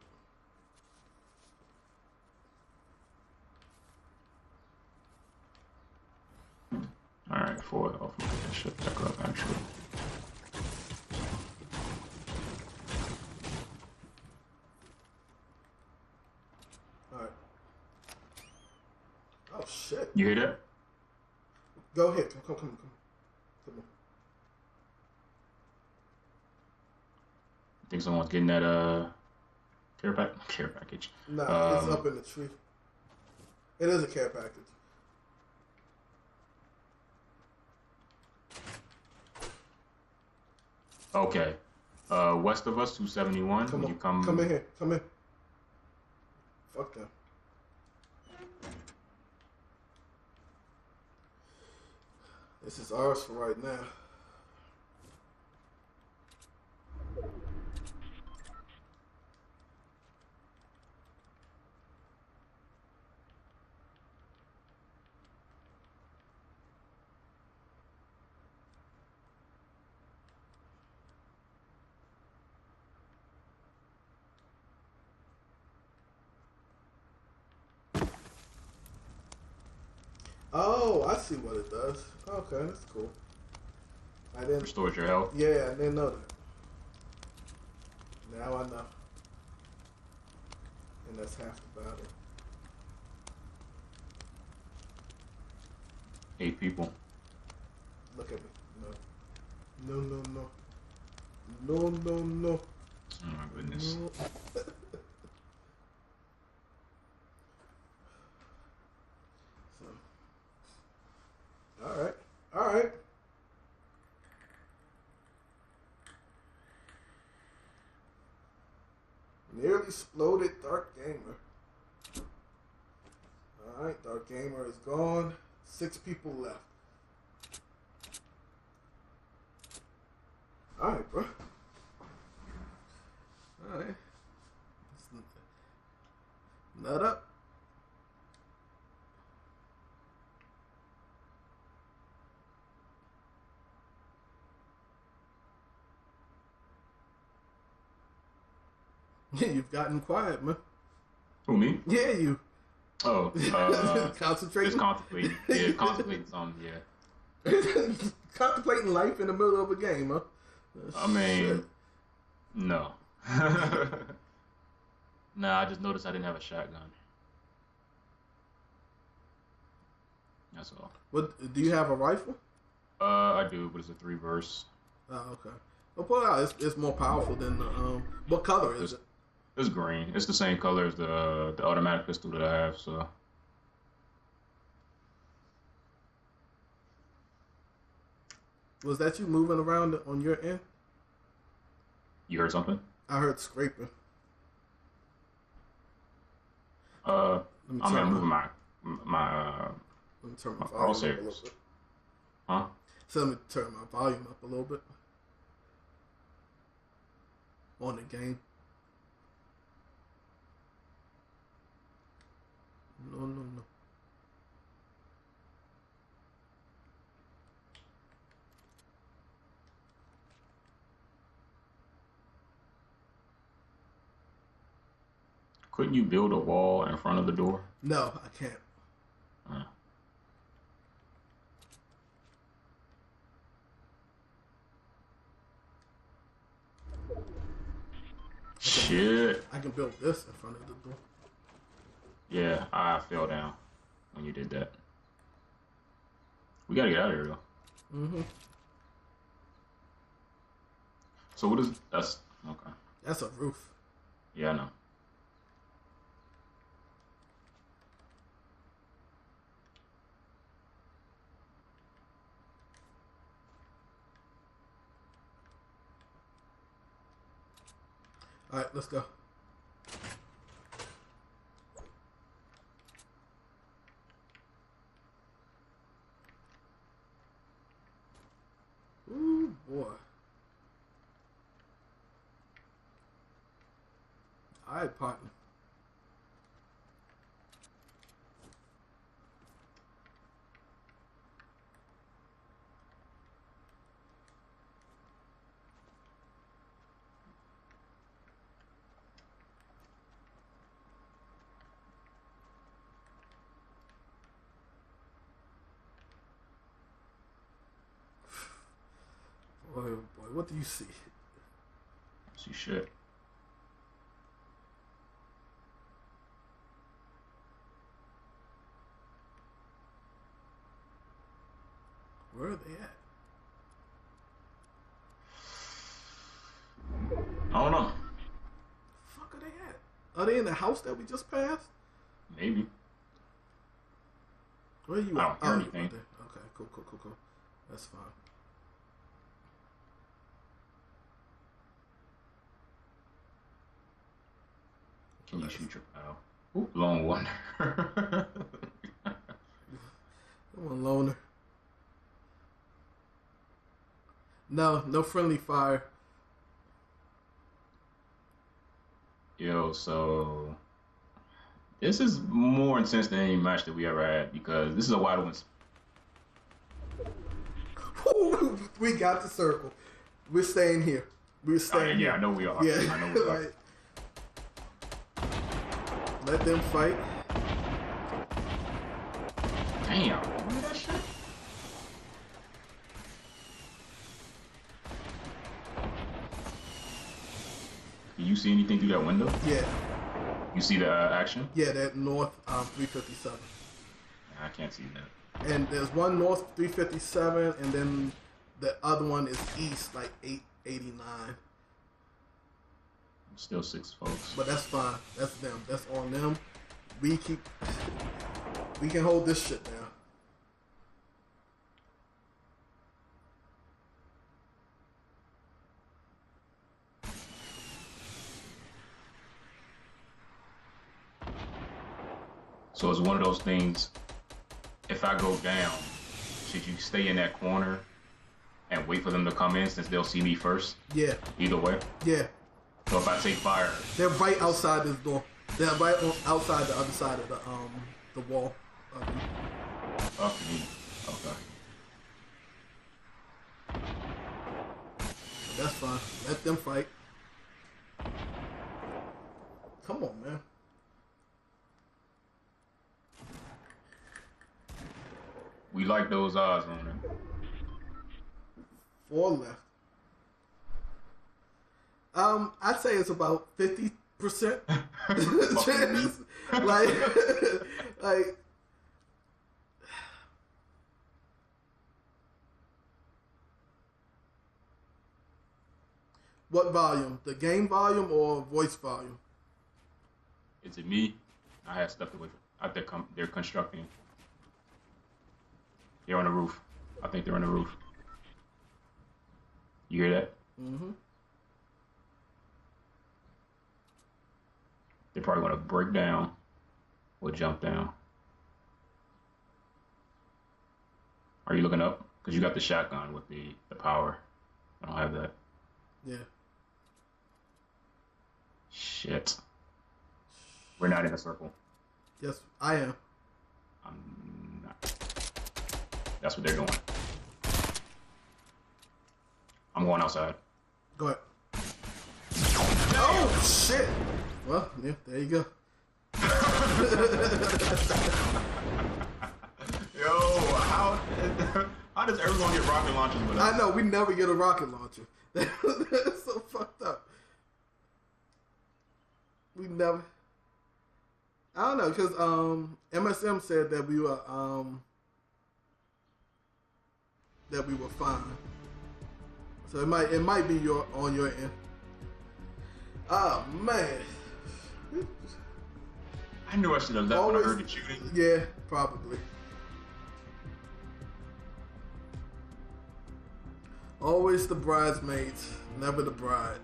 Alright, 4 health. Get that shit back up, actually. Alright. Oh, shit. You hear that? Go ahead. Come on. Think someone's getting that care package. Nah, it's up in the tree. It is a care package. Okay. West of us, 271. Come When on. you come Come in here. Come in. Fuck them. This is ours for right now. Oh, I see what it does. Okay, that's cool. I didn't. restores your health. Yeah, I didn't know that. Now I know. And that's half the battle. 8 people. Look at me. No. No. Oh my goodness. No. All right. Nearly exploded Dark Gamer. All right, Dark Gamer is gone. 6 people left. All right, bro. All right. Nut up. You've gotten quiet, man. Who, me? Yeah, you. Oh, Concentrating. just contemplating. Yeah, contemplating something, yeah. Contemplating life in the middle of a game, huh? I mean, Shit. no. Nah, I just noticed I didn't have a shotgun. That's all. What, do you have a rifle? I do, but it's a 3-verse. Oh, okay. Well, pull it out. It's more powerful than the, what color is it? It's green. It's the same color as the automatic pistol that I have. So Was that you moving around on your end? you heard something? I heard scraping. Let me I mean, turn I'm my moving my let me turn my my volume up a little crosshairs. bit. Huh? So let me turn my volume up a little bit on the game. No, no, no. Couldn't you build a wall in front of the door? No, I can't. Uh, shit. I can build this in front of the door. Yeah, I fell down when you did that. We gotta get out of here though. Mm-hmm. So what is that's okay? That's a roof. Yeah, I know. All right, let's go. Ooh, boy. All right, partner. Boy, oh boy, what do you see? See shit. Where are they at? I don't know. Fuck are they at? Are they in the house that we just passed? Maybe. Where are you I at? don't hear Oh, you anything. right there. Okay, cool. That's fine. Can you shoot your pal? Ooh, lone wonder. Come on, loner. No, no friendly fire. Yo, so this is more intense than any match that we ever had because this is a wide open. We got the circle. We're staying here. We're staying here. Yeah, I know we are. Yeah, I know we are. like, let them fight. Damn, remember that shit? Can you see anything through that window? Yeah, You see the action? yeah, that north 357. I can't see that. And there's one north 357, and then the other one is east, like 889. Still 6 folks. But that's fine. That's them. That's on them. We can hold this shit down. So it's one of those things. If I go down, should you stay in that corner and wait for them to come in since they'll see me first? Yeah, Either way. yeah. So if I take fire, They're right outside this door. They're right outside the other side of the wall. fuck me. Okay. That's fine. Let them fight. Come on, man. We like those odds on it. 4 left. I'd say it's about 50% chance. like, what volume? The game volume or voice volume? Is it me? I had stepped away from. I think they're constructing. They're on the roof. I think they're on the roof. You hear that? Mm-hmm. They're probably gonna break down or jump down. Are you looking up? Because you got the shotgun with the power. I don't have that. Yeah. Shit. We're not in a circle. Yes, I am. I'm not. That's what they're doing. I'm going outside. Go ahead. Oh, shit. Well, yeah, there you go. Yo, how does everyone get rocket launchers with us? I know, we never get a rocket launcher. That's so fucked up. We never. I don't know, because MSM said that we were fine. So it might be on your end. Oh man. I knew I should have left when I heard the shooting. Yeah, probably. Always the bridesmaids, never the bride.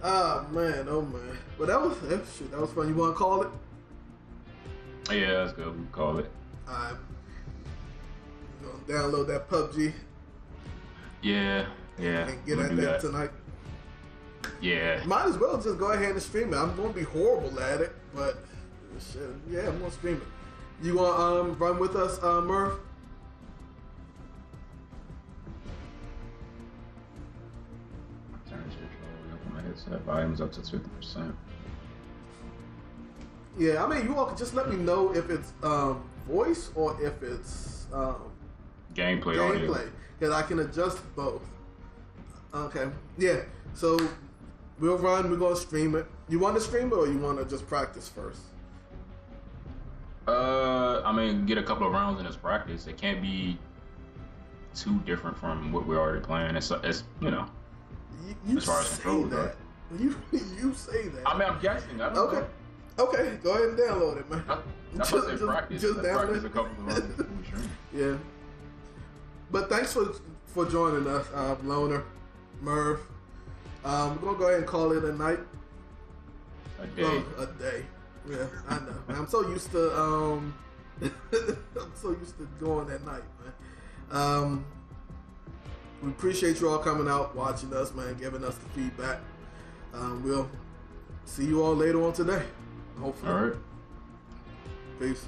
Oh man. But that was fun. You want to call it? Yeah, that's good. We can call it. Alright. You gonna download that PUBG? Yeah. And get at that tonight. Yeah. Might as well just go ahead and stream it. I'm gonna be horrible at it, but shit, yeah, I'm gonna stream it. You wanna run with us, Murph? My headset volume's up to 50%. Yeah, I mean, you all can just let me know if it's voice or if it's Gameplay audio. because I can adjust both. Okay, yeah. So we'll run. We're gonna stream it. You want to stream it or you want to just practice first? I mean, get a couple of rounds in this practice. It can't be too different from what we're already playing. It's you know. You as far as control that. You say that. I mean, I'm guessing. I don't know. Okay, go ahead and download it, man. That's what I said, practice. Just practice a couple of rounds. Yeah. But thanks for joining us, Loner, Merv. We're gonna go ahead and call it a night. A day. A day. Yeah, I know. I'm so used to going at night, man. We appreciate you all coming out, watching us, man, giving us the feedback. We'll see you all later on today, hopefully. All right. Peace.